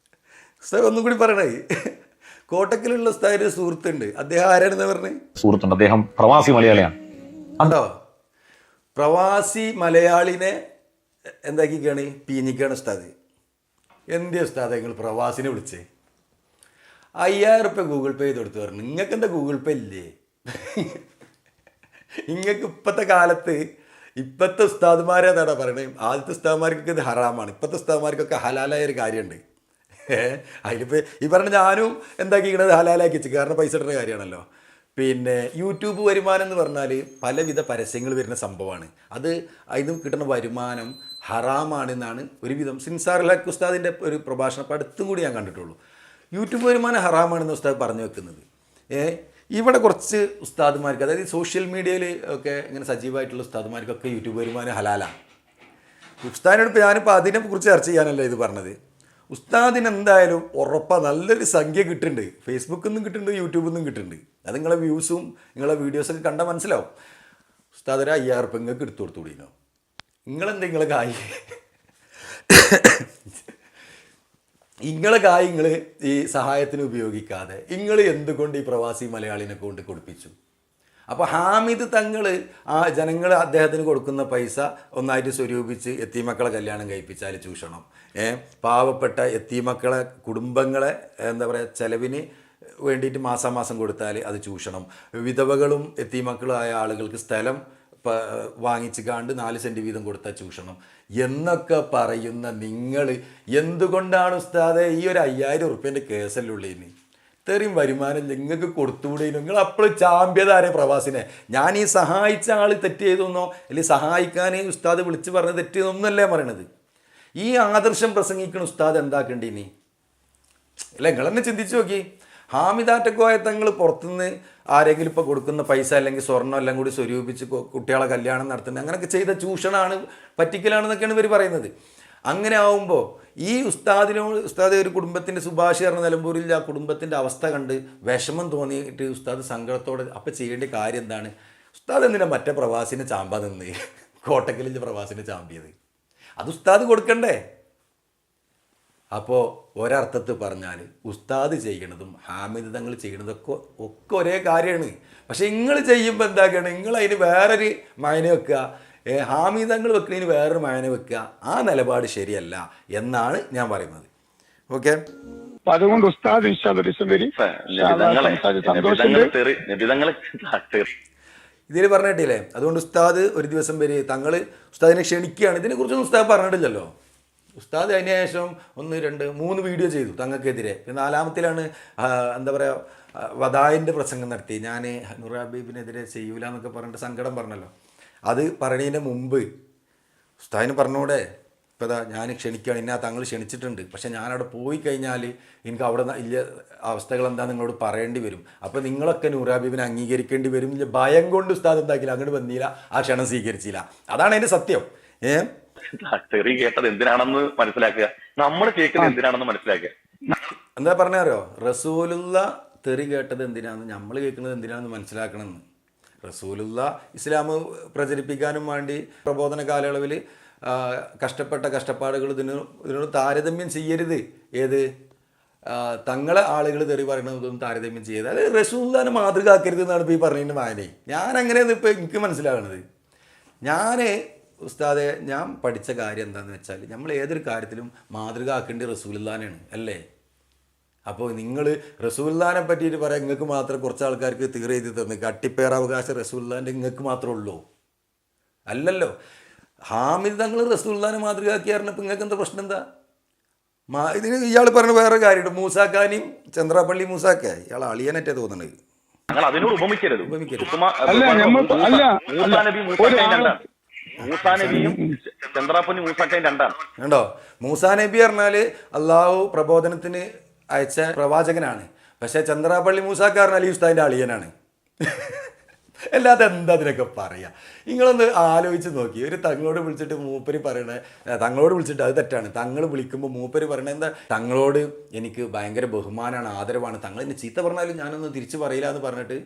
ഉസ്താദ് ഒന്നും കൂടി പറയണേ? കോട്ടക്കലുള്ള ഉസ്താദിന്റെ സുഹൃത്തുണ്ട്, അദ്ദേഹം ആരാണെന്ന് പറഞ്ഞേ? സുഹൃത്തുണ്ട്, അദ്ദേഹം പ്രവാസി മലയാളിയാണ്. ഉണ്ടോ? പ്രവാസി മലയാളിനെ എന്താക്കിക്കാണ്, പീഞ്ഞിക്കാണ് ഉസ്താദ്. എന്തിയ ഉസ്താദ് നിങ്ങൾ പ്രവാസിനെ വിളിച്ചേ? 5000 റുപ്യ ഗൂഗിൾ പേ ചെയ്ത് കൊടുത്തു പറഞ്ഞു. നിങ്ങൾക്ക് എന്താ ഗൂഗിൾ പേ ഇല്ലേ? നിങ്ങൾക്ക് ഇപ്പോഴത്തെ കാലത്ത് ഇപ്പോഴത്തെ ഉസ്താദുമാരെന്താടാ പറയണേ, ആദ്യത്തെ ഉസ്താദുമാർക്കൊക്കെ ഇത് ഹറാമാണ്, ഇപ്പോഴത്തെ ഉസ്താദുമാർക്കൊക്കെ ഹലാലായ ഒരു കാര്യമുണ്ട്. അതിലിപ്പോൾ ഈ പറഞ്ഞ ഞാനും എന്താക്കിക്കണത് ഹലാലാക്കി വെച്ചു, കാരണം പൈസ ഇടുന്ന കാര്യമാണല്ലോ. പിന്നെ യൂട്യൂബ് വരുമാനം എന്ന് പറഞ്ഞാൽ പലവിധ പരസ്യങ്ങൾ വരുന്ന സംഭവമാണ്. അത് അതിന് കിട്ടുന്ന വരുമാനം ഹറാമാണെന്നാണ് ഒരുവിധം സിൻസാർ ഹക്ക് ഉസ്താദിൻ്റെ ഒരു പ്രഭാഷണം അപ്പോൾ അടുത്തും കൂടി ഞാൻ കണ്ടിട്ടുള്ളൂ. യൂട്യൂബ് വരുമാനം ഹറാമാണെന്ന് ഉസ്താദ് പറഞ്ഞു വെക്കുന്നത്. ഇവിടെ കുറച്ച് ഉസ്താദുമാർക്ക്, അതായത് സോഷ്യൽ മീഡിയയിൽ ഒക്കെ ഇങ്ങനെ സജീവമായിട്ടുള്ള ഉസ്താദുമാർക്കൊക്കെ യൂട്യൂബ് വരുമാനം ഹലാലാണ്. ഉസ്താദിനോട് ഇപ്പോൾ ഞാനിപ്പോൾ അതിനെക്കുറിച്ച് ചർച്ച ചെയ്യാനല്ല ഇത് പറഞ്ഞത്. ഉസ്താദിന് എന്തായാലും ഉറപ്പാണ് നല്ലൊരു സംഖ്യ കിട്ടുന്നുണ്ട്, ഫേസ്ബുക്കിൽ നിന്നും കിട്ടുന്നുണ്ട്, യൂട്യൂബിൽ നിന്നും കിട്ടുന്നുണ്ട്. അത് നിങ്ങളെ വ്യൂസും നിങ്ങളെ വീഡിയോസൊക്കെ കണ്ടാൽ മനസ്സിലാവും. ഉസ്താദ് ഒരു 5000 റുപ്യ നിങ്ങൾക്ക് എടുത്തു കൊടുത്തുകൂടിനോ? നിങ്ങളെന്തെങ്കിലും കായ് നിങ്ങൾ ഈ സഹായത്തിന് ഉപയോഗിക്കാതെ നിങ്ങൾ എന്തുകൊണ്ട് ഈ പ്രവാസി മലയാളിനെ കൊണ്ട് കൊടുപ്പിച്ചു? അപ്പോൾ ഹാമിദ് തങ്ങൾ ആ ജനങ്ങൾ അദ്ദേഹത്തിന് കൊടുക്കുന്ന പൈസ ഒന്നായിട്ട് സ്വരൂപിച്ച് എത്തീമക്കളെ കല്യാണം കഴിപ്പിച്ചാൽ ചൂഷണം, പാവപ്പെട്ട എത്തീമക്കളെ കുടുംബങ്ങളെ എന്താ പറയുക ചെലവിന് വേണ്ടിയിട്ട് മാസാമാസം കൊടുത്താൽ അത് ചൂഷണം, വിധവകളും എത്തീമക്കളും ആയ ആളുകൾക്ക് സ്ഥലം വാങ്ങിച്ച് കാണ്ട് 4 സെൻറ്റ് വീതം കൊടുത്ത ചൂഷണം എന്നൊക്കെ പറയുന്ന നിങ്ങൾ എന്തുകൊണ്ടാണ് ഉസ്താദെ ഈ ഒരു 5000 റുപ്യേൻ്റെ കേസല്ലുള്ളതിന് ഇത്രയും വരുമാനം നിങ്ങൾക്ക് കൊടുത്തുകൂടെ? നിങ്ങൾ അപ്പോൾ ചാമ്പ്യതാരെ പ്രവാസിനെ? ഞാൻ ഈ സഹായിച്ച ആൾ തെറ്റ് ചെയ്തെന്നോ അല്ലെങ്കിൽ സഹായിക്കാൻ ഉസ്താദ് വിളിച്ച് പറഞ്ഞ് തെറ്റ് ചെയ്തൊന്നല്ലേ പറയണത്. ഈ ആദർശം പ്രസംഗിക്കുന്ന ഉസ്താദ് എന്താക്കേണ്ടി ഇനി? അല്ല, നിങ്ങളെന്നെ ചിന്തിച്ച് നോക്കി. ഹാമിദാറ്റക്കോയ തങ്ങൾ പുറത്തുനിന്ന് ആരെങ്കിലും ഇപ്പോൾ കൊടുക്കുന്ന പൈസ അല്ലെങ്കിൽ സ്വർണ്ണം എല്ലാം കൂടി സ്വരൂപിച്ച് കുട്ടികളെ കല്യാണം നടത്തുന്നത് അങ്ങനെയൊക്കെ ചെയ്ത ചൂഷണമാണ്, പറ്റിക്കലാണെന്നൊക്കെയാണ് ഇവർ പറയുന്നത്. അങ്ങനെ ആവുമ്പോൾ ഈ ഉസ്താദ് ഒരു കുടുംബത്തിൻ്റെ സുഭാഷീകരണ നിലമ്പൂരിൽ ആ കുടുംബത്തിൻ്റെ അവസ്ഥ കണ്ട് വിഷമം തോന്നിയിട്ട് ഉസ്താദ് സങ്കടത്തോടെ അപ്പോൾ ചെയ്യേണ്ട കാര്യം എന്താണ്? ഉസ്താദ് എന്തിനാ മറ്റേ പ്രവാസിനെ ചാമ്പാ നിന്ന് കോട്ടക്കലിൻ്റെ പ്രവാസിനെ ചാമ്പിയത്? അത് ഉസ്താദ് കൊടുക്കണ്ടേ? അപ്പോൾ ഒരർത്ഥത്തിൽ പറഞ്ഞാൽ ഉസ്താദ് ചെയ്യണതും ഹാമിദ് തങ്ങൾ ചെയ്യണതൊക്കെ ഒരേ കാര്യമാണ്. പക്ഷേ നിങ്ങൾ ചെയ്യുമ്പോൾ എന്താക്കുകയാണ്, നിങ്ങൾ അതിന് വേറൊരു മയന വെക്കുക, ഹാമിദ് തങ്ങൾ വെക്കുന്നതിന് വേറൊരു മയന വെക്കുക. ആ നിലപാട് ശരിയല്ല എന്നാണ് ഞാൻ പറയുന്നത്. ഓക്കെ, അപ്പൊ അതുകൊണ്ട് ഉസ്താദ് ഇതിൽ പറഞ്ഞിട്ടില്ലേ? അതുകൊണ്ട് ഉസ്താദ് ഒരു ദിവസം വരെ ഉസ്താദിനെ ക്ഷണിക്കുകയാണ്. ഇതിനെക്കുറിച്ചൊന്നും ഉസ്താദ് പറഞ്ഞിട്ടില്ലല്ലോ. ഉസ്താദ് അതിന് ശേഷം 1, 2, 3 വീഡിയോ ചെയ്തു തങ്ങൾക്കെതിരെ. നാലാമത്തിലാണ് എന്താ പറയുക, വദായിൻ്റെ പ്രസംഗം നടത്തി. ഞാൻ നൂർ ഹബീബിനെതിരെ ചെയ്യൂല എന്നൊക്കെ പറഞ്ഞിട്ട് സങ്കടം പറഞ്ഞല്ലോ. അത് പറയുന്നതിന് മുമ്പ് ഉസ്താദിന് പറഞ്ഞൂടെ, ഇപ്പോൾ ഇതാ ഞാൻ ക്ഷണിക്കുകയാണ്, ഇന്ന തങ്ങൾ ക്ഷണിച്ചിട്ടുണ്ട്, പക്ഷേ ഞാനവിടെ പോയി കഴിഞ്ഞാൽ എനിക്ക് അവിടെ ഇല്ല അവസ്ഥകൾ എന്താ നിങ്ങളോട് പറയേണ്ടി വരും. അപ്പോൾ നിങ്ങളൊക്കെ നൂർ ഹബീബിനെ അംഗീകരിക്കേണ്ടി വരും. ഭയം കൊണ്ട് ഉസ്താദ് എന്താക്കില്ല, അങ്ങോട്ട് വന്നില്ല, ആ ക്ഷണം സ്വീകരിച്ചില്ല. അതാണ് അതിൻ്റെ സത്യം. തെറി കേട്ടത് എന്തിനാണെന്ന് മനസ്സിലാക്കുക, നമ്മൾ കേൾക്കുന്നത് എന്തിനാണെന്ന് മനസ്സിലാക്കുക. എന്താ പറഞ്ഞാരോ, റസൂലുള്ള തെറി കേട്ടത് എന്തിനാണെന്ന്, നമ്മൾ കേൾക്കുന്നത് എന്തിനാണെന്ന് മനസ്സിലാക്കണമെന്ന്. റസൂലുള്ള ഇസ്ലാം പ്രചരിപ്പിക്കാനും വേണ്ടി പ്രബോധന കാലയളവിൽ കഷ്ടപ്പെട്ട കഷ്ടപ്പാടുകൾ ഇതിനോട് താരതമ്യം ചെയ്യരുത്. ഏത് തങ്ങളെ ആളുകൾ തെറി പറയണതൊന്നും താരതമ്യം ചെയ്യരുത്. അത് റസൂലുള്ളാഹിനെ മാതൃക ആക്കരുത് എന്നാണ് ഇപ്പോൾ ഈ പറഞ്ഞതിൻ്റെ വായന. ഞാൻ അങ്ങനെയാണ് ഇപ്പോൾ എനിക്ക് മനസ്സിലാകണത്. ഉസ്താദെ ഞാൻ പഠിച്ച കാര്യം എന്താണെന്ന് വെച്ചാൽ, നമ്മൾ ഏതൊരു കാര്യത്തിലും മാതൃക ആക്കേണ്ടി റസൂലുള്ളാഹിനെയാണ് അല്ലേ? അപ്പോൾ നിങ്ങൾ റസൂലുള്ളാഹിനെ പറ്റിയിട്ട് പറയാം, നിങ്ങൾക്ക് മാത്രം കുറച്ച് ആൾക്കാർക്ക് തീർ എഴുതി തന്നു, കട്ടിപ്പേറാവകാശം റസൂലുള്ളാഹിൻ്റെ നിങ്ങൾക്ക് മാത്രമേ ഉള്ളൂ? അല്ലല്ലോ. ഹാമിദ് തങ്ങൾ റസൂലുള്ളാഹിനെ മാതൃകയാക്കി പറഞ്ഞപ്പോൾ നിങ്ങൾക്ക് എന്താ പ്രശ്നം? എന്താ ഇതിന് ഇയാൾ പറഞ്ഞ വേറെ കാര്യമുണ്ട്. മൂസാക്കാനെയും ചന്ദ്രാപ്പള്ളി മൂസാക്ക ഇയാൾ അളിയനറ്റേ തോന്നുന്നത്. അതിനോട് ഉപമിക്കരുത്. മൂസാനബിയും ചന്ദ്രാപ്പള്ളി മൂസാക്കയും രണ്ടാണ്. കണ്ടോ, മൂസാ നബി പറഞ്ഞാൽ അള്ളാഹു പ്രബോധനത്തിന് അയച്ച പ്രവാചകനാണ്. പക്ഷേ ചന്ദ്രാപ്പള്ളി മൂസാക്ക പറഞ്ഞാൽ ഈ ഉസ്താദിൻ്റെ അളിയനാണ്. അല്ലാതെ എന്താ അതിനൊക്കെ പറയാ? നിങ്ങളൊന്ന് ആലോചിച്ച് നോക്കി. ഒരു തങ്ങളോട് വിളിച്ചിട്ട് മൂപ്പര് പറയണേ, തങ്ങളോട് വിളിച്ചിട്ട് അത് തെറ്റാണ്. തങ്ങൾ വിളിക്കുമ്പോൾ മൂപ്പര് പറയണത് എന്താ, തങ്ങളോട് എനിക്ക് ഭയങ്കര ബഹുമാനമാണ്, ആദരവാണ്, തങ്ങൾ എന്നെ ചീത്ത പറഞ്ഞാലും ഞാനൊന്നും തിരിച്ച് പറയില്ല എന്ന് പറഞ്ഞിട്ട്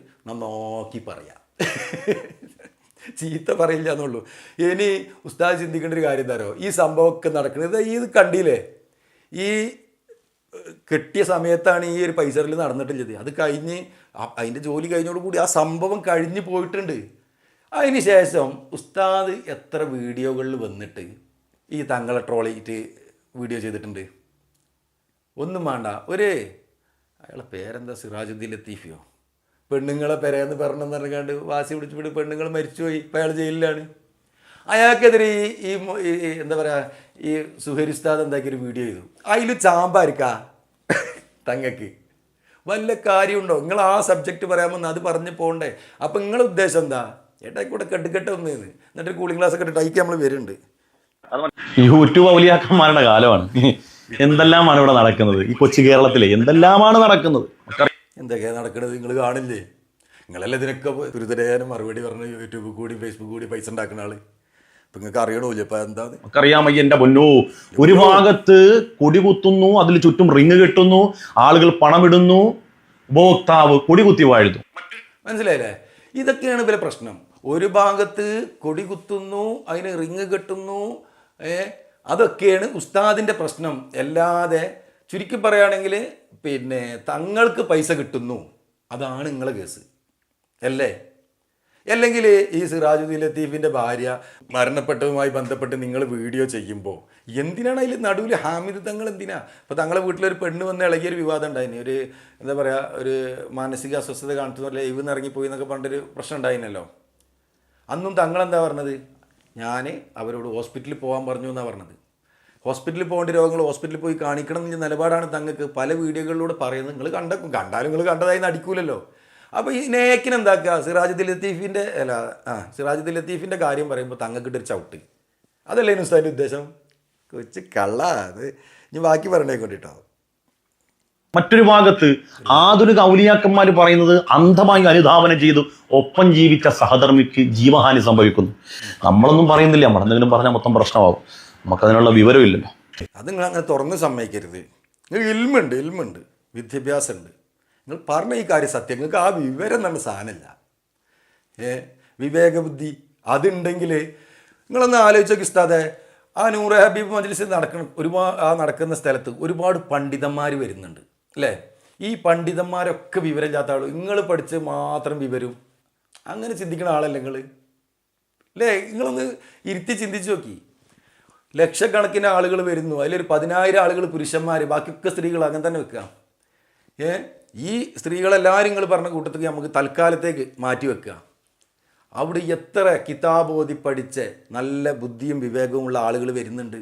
നോക്കി പറയാം. ചീത്ത പറയില്ല എന്നുള്ളൂ. ഇനി ഉസ്താദ് ചിന്തിക്കേണ്ട ഒരു കാര്യം എന്താരോ, ഈ സംഭവമൊക്കെ നടക്കുന്നത് ഇത് കണ്ടില്ലേ, ഈ കിട്ടിയ സമയത്താണ് ഈ ഒരു പൈസറിൽ നടന്നിട്ടുള്ളത്. അത് കഴിഞ്ഞ് അതിൻ്റെ ജോലി കഴിഞ്ഞോടുകൂടി ആ സംഭവം കഴിഞ്ഞ് പോയിട്ടുണ്ട്. അതിന് ശേഷം ഉസ്താദ് എത്ര വീഡിയോകളിൽ വന്നിട്ട് ഈ തങ്ങളെ ട്രോളിയിട്ട് വീഡിയോ ചെയ്തിട്ടുണ്ട്. ഒന്നും വേണ്ട, അയാളെ പേരെന്താ, സിറാജുദ്ദീൻ ലത്തീഫിയോ, പെണ്ണുങ്ങളെ പെരയെന്ന് പറഞ്ഞെന്ന് പറഞ്ഞാണ്ട് വാസി പിടിച്ചിട്ട് പെണ്ണുങ്ങൾ മരിച്ചുപോയി, ഇപ്പം അയാൾ ജയിലിലാണ്. അയാൾക്കെതിരെ ഈ എന്താ പറയുക, ഈ സുഹൈർ ഉസ്താദ് എന്താക്കിയൊരു വീഡിയോ ചെയ്തു. അതിൽ ചാമ്പായിരിക്കാ തങ്ങൾക്ക് വല്ല കാര്യമുണ്ടോ? നിങ്ങൾ ആ സബ്ജക്റ്റ് പറയാമെന്ന് അത് പറഞ്ഞ് പോകണ്ടേ? അപ്പം നിങ്ങളുടെ ഉദ്ദേശം എന്താ? ഏട്ടായിക്കൂടെ കെട്ടുകെട്ട് വന്നേന്ന്, എന്നിട്ട് കൂളിംഗ് ഗ്ലാസ് ഒക്കെ ഇട്ടിട്ട് അയക്ക് നമ്മൾ വരുന്നുണ്ട്. യൂട്യൂബ് ഔലിയാക്കന്മാരുടെ കാലമാണ്. എന്തെല്ലാമാണ് ഇവിടെ നടക്കുന്നത് ഈ കൊച്ചു കേരളത്തിലെ, എന്തെല്ലാമാണ് നടക്കുന്നത്. എന്തൊക്കെയാണ് നടക്കുന്നത് നിങ്ങൾ കാണില്ലേ? നിങ്ങളല്ലേ ഇതിനൊക്കെ ദുരിതരേനും മറുപടി പറഞ്ഞ് യൂട്യൂബ് കൂടി ഫേസ്ബുക്ക് കൂടി പൈസ ഉണ്ടാക്കുന്ന ആള്. ഇപ്പം നിങ്ങൾക്ക് അറിയണമില്ല ഇപ്പം എന്താ? നമുക്കറിയാമയ്യ എൻ്റെ പൊന്നോ. ഒരു ഭാഗത്ത് കൊടി കുത്തുന്നു, അതിൽ ചുറ്റും റിങ് കെട്ടുന്നു, ആളുകൾ പണമിടുന്നു, ഉപഭോക്താവ് കൊടി കുത്തി വാഴുന്നു. മനസ്സിലായില്ലേ? ഇതൊക്കെയാണ് ഇവരെ പ്രശ്നം. ഒരു ഭാഗത്ത് കൊടി കുത്തുന്നു, അതിന് റിങ് കെട്ടുന്നു, അതൊക്കെയാണ് ഉസ്താദിൻ്റെ പ്രശ്നം. അല്ലാതെ ചുരുക്കി പറയുകയാണെങ്കിൽ പിന്നെ തങ്ങൾക്ക് പൈസ കിട്ടുന്നു, അതാണ് നിങ്ങളെ കേസ് അല്ലേ? അല്ലെങ്കിൽ ഈ സിറാജുദ്ദീൻ ലത്തീഫിൻ്റെ ഭാര്യ മരണപ്പെട്ടതുമായി ബന്ധപ്പെട്ട് നിങ്ങൾ വീഡിയോ ചെയ്യുമ്പോൾ എന്തിനാണ് അതിൽ നടുവിൽ ഹാമിദ് തങ്ങൾ എന്തിനാ? ഇപ്പോൾ തങ്ങളെ വീട്ടിലൊരു പെണ്ണ് വന്ന് ഇളകിയൊരു വിവാദം ഉണ്ടായിന്. ഒരു എന്താ പറയുക, ഒരു മാനസിക അസ്വസ്ഥത കാണിച്ചു ലൈവ് നിന്ന് ഇറങ്ങിപ്പോയി എന്നൊക്കെ പറഞ്ഞിട്ടൊരു പ്രശ്നം ഉണ്ടായിനല്ലോ. അന്നും തങ്ങളെന്താ പറഞ്ഞത്? ഞാൻ അവരോട് ഹോസ്പിറ്റലിൽ പോകാൻ പറഞ്ഞു എന്നാണ് പറഞ്ഞത്. ഹോസ്പിറ്റലിൽ പോകേണ്ട രോഗങ്ങൾ ഹോസ്പിറ്റലിൽ പോയി കാണിക്കണം എന്ന നിലപാടാണ് തങ്ങൾക്ക് പല വീഡിയോകളിലൂടെ പറയുന്നത്. നിങ്ങൾ കണ്ടാലും നിങ്ങൾ കണ്ടതായി നടിക്കൂലല്ലോ. അപ്പോൾ ഈ നേക്കിന് എന്താക്കുക, സിറാജുദ്ദീൻ ലത്തീഫിൻ്റെ കാര്യം പറയുമ്പോൾ തങ്ങൾക്കിട്ടൊരു ചവിട്ട്. അതല്ലേ ഉസ്താദിൻ്റെ ഉദ്ദേശം? കൊച്ചു കള്ള. അത് ഇനി ബാക്കി പറഞ്ഞേ കൊണ്ടിട്ടോ. മറ്റൊരു ഭാഗത്ത് ആധുനിക ഔലിയാക്കന്മാർ പറയുന്നത് അന്ധമായി അനുധാവനം ചെയ്തു ഒപ്പം ജീവിച്ച സഹധർമ്മിക്ക് ജീവഹാനി സംഭവിക്കുന്നു. നമ്മളൊന്നും പറയുന്നില്ല, നമ്മളെന്തെങ്കിലും പറഞ്ഞാൽ മൊത്തം പ്രശ്നമാകും. നമുക്കതിനുള്ള വിവരമില്ലല്ലോ. അത് നിങ്ങൾ അങ്ങനെ തുറന്ന് സമ്മതിക്കരുത്. നിങ്ങൾക്ക് ഇൽമുണ്ട്, വിദ്യാഭ്യാസമുണ്ട്. നിങ്ങൾ പറഞ്ഞ ഈ കാര്യം സത്യം. നിങ്ങൾക്ക് ആ വിവരം തന്നെ സാധനമില്ല. വിവേകബുദ്ധി അതുണ്ടെങ്കിൽ നിങ്ങളൊന്ന് ആലോചിച്ച് നോക്കി ഉസ്താദേ, ആ നൂറ് ഹബീബ് മജ്ലിസ് നടക്കുന്ന സ്ഥലത്ത് ഒരുപാട് പണ്ഡിതന്മാർ വരുന്നുണ്ട് അല്ലേ? ഈ പണ്ഡിതന്മാരൊക്കെ വിവരമില്ലാത്ത ആൾ, നിങ്ങൾ പഠിച്ച് മാത്രം വിവരും, അങ്ങനെ ചിന്തിക്കുന്ന ആളല്ലേ നിങ്ങൾ അല്ലേ? നിങ്ങളൊന്ന് ഇരുത്തി ചിന്തിച്ച് നോക്കി. ലക്ഷക്കണക്കിന് ആളുകൾ വരുന്നു, അതിലൊരു 10,000 ആളുകൾ പുരുഷന്മാർ, ബാക്കിയൊക്കെ സ്ത്രീകൾ, അങ്ങനെ തന്നെ വെക്കുക. ഈ സ്ത്രീകളെല്ലാവരും നിങ്ങൾ പറഞ്ഞ കൂട്ടത്തേക്ക് നമുക്ക് തൽക്കാലത്തേക്ക് മാറ്റി വെക്കുക. അവിടെ എത്ര കിതാബ് ഓതി പഠിച്ച് നല്ല ബുദ്ധിയും വിവേകവുമുള്ള ആളുകൾ വരുന്നുണ്ട്.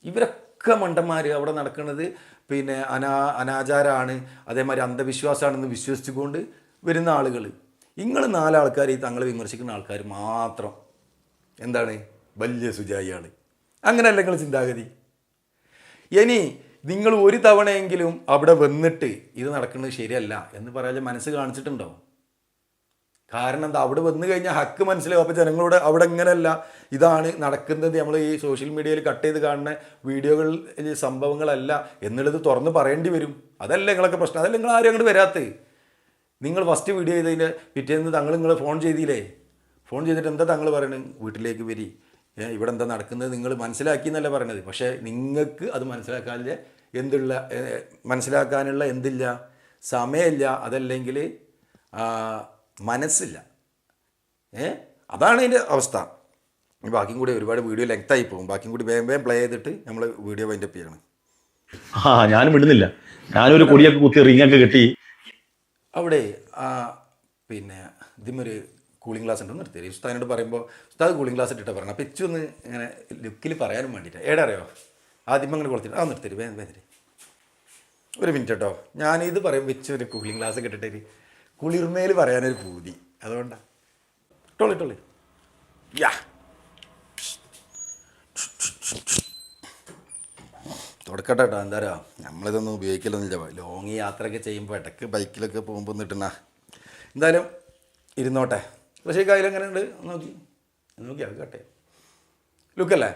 ഇവരൊക്കെ മണ്ടന്മാർ. അവിടെ നടക്കുന്നത് പിന്നെ അനാചാരമാണ്, അതേമാതിരി അന്ധവിശ്വാസമാണെന്ന് വിശ്വസിച്ചുകൊണ്ട് വരുന്ന ആളുകൾ. നിങ്ങൾ 4 ആൾക്കാർ, ഈ തങ്ങളെ വിമർശിക്കുന്ന ആൾക്കാർ മാത്രം എന്താണ് വലിയ സുജായിയാണ്. അങ്ങനെയല്ല നിങ്ങൾ ചിന്താഗതി. ഇനി നിങ്ങൾ ഒരു തവണയെങ്കിലും അവിടെ വന്നിട്ട് ഇത് നടക്കുന്നത് ശരിയല്ല എന്ന് പറയാൻ മനസ്സ് കാണിച്ചിട്ടുണ്ടോ? കാരണം എന്താ, അവിടെ വന്നു കഴിഞ്ഞാൽ ഹക്ക് മനസ്സിലാവും. അപ്പോൾ ജനങ്ങളോട് അവിടെ ഇങ്ങനെയല്ല, ഇതാണ് നടക്കുന്നത്, നമ്മൾ ഈ സോഷ്യൽ മീഡിയയിൽ കട്ട് ചെയ്ത് കാണുന്ന വീഡിയോകൾ സംഭവങ്ങളല്ല എന്നുള്ളത് തുറന്ന് പറയേണ്ടി വരും. അതല്ല നിങ്ങളൊക്കെ പ്രശ്നം. അതല്ല നിങ്ങൾ ആരും അങ്ങോട്ട് വരാത്തത്. നിങ്ങൾ ഫസ്റ്റ് വീഡിയോ ചെയ്തതിൻ്റെ പിറ്റേന്ന് നിങ്ങൾ ഫോൺ ചെയ്തില്ലേ? ഫോൺ ചെയ്തിട്ട് എന്താ തങ്ങൾ പറയണത്? വീട്ടിലേക്ക് വരി, ഇവിടെ എന്താ നടക്കുന്നത് നിങ്ങൾ മനസ്സിലാക്കി എന്നല്ല പറയണത്. പക്ഷേ നിങ്ങൾക്ക് അത് മനസ്സിലാക്കാനുള്ള എന്തില്ല, സമയമില്ല, അതല്ലെങ്കിൽ മനസ്സില്ല. അതാണ് അതിൻ്റെ അവസ്ഥ. ബാക്കിയും കൂടി ഒരുപാട് വീഡിയോ ലെങ്തായി പോകും. ബാക്കിയും കൂടി വേഗം പ്ലേ ചെയ്തിട്ട് നമ്മൾ വീഡിയോ വൈൻഡപ്പ് ചെയ്യണം. ഞാനും വിടുന്നില്ല. ഞാനൊരു കൊടിയൊക്കെ കുത്തി റിങ്ങൊക്കെ കെട്ടി അവിടെ പിന്നെ ഇതിമൊരു കൂളിംഗ് ഗ്ലാസ് ഉണ്ടെന്ന് നിർത്തി. ഉസ്താദിനോട് പറയുമ്പോൾ ഉസ്താദ് കൂളിംഗ് ഗ്ലാസ് ഇട്ടിട്ട് പറയണം. അപ്പോൾ ഇച്ചൊന്ന് ഇങ്ങനെ ലുക്കിൽ പറയാനും വേണ്ടിയിട്ടാണ്. ഏടെ അറിയോ, ആദ്യം അങ്ങനെ കൊടുത്തിട്ട് നിർത്തിട്ട് വേദന ഒരു മിനിറ്റ് കേട്ടോ. ഞാനിത് പറയും വെച്ച് ഒരു കൂളിംഗ് ഗ്ലാസ് കിട്ടിട്ട് കുളിർമേൽ പറയാനൊരു പൂതി, അതുകൊണ്ടാണ്. ടോളി യാ തുടക്കട്ടെ കേട്ടോ. എന്താ പറയുക, നമ്മളിതൊന്നും ഉപയോഗിക്കലൊന്നുമില്ല. ലോങ് യാത്രയൊക്കെ ചെയ്യുമ്പോൾ ഇടയ്ക്ക് ബൈക്കിലൊക്കെ പോകുമ്പോൾ നിട്ടുന്ന എന്തായാലും ഇരുന്നോട്ടെ. പക്ഷേ കയ്യിലെങ്ങനെ ഉണ്ട് നോക്കി അത് കട്ടെ ലുക്കല്ലേ.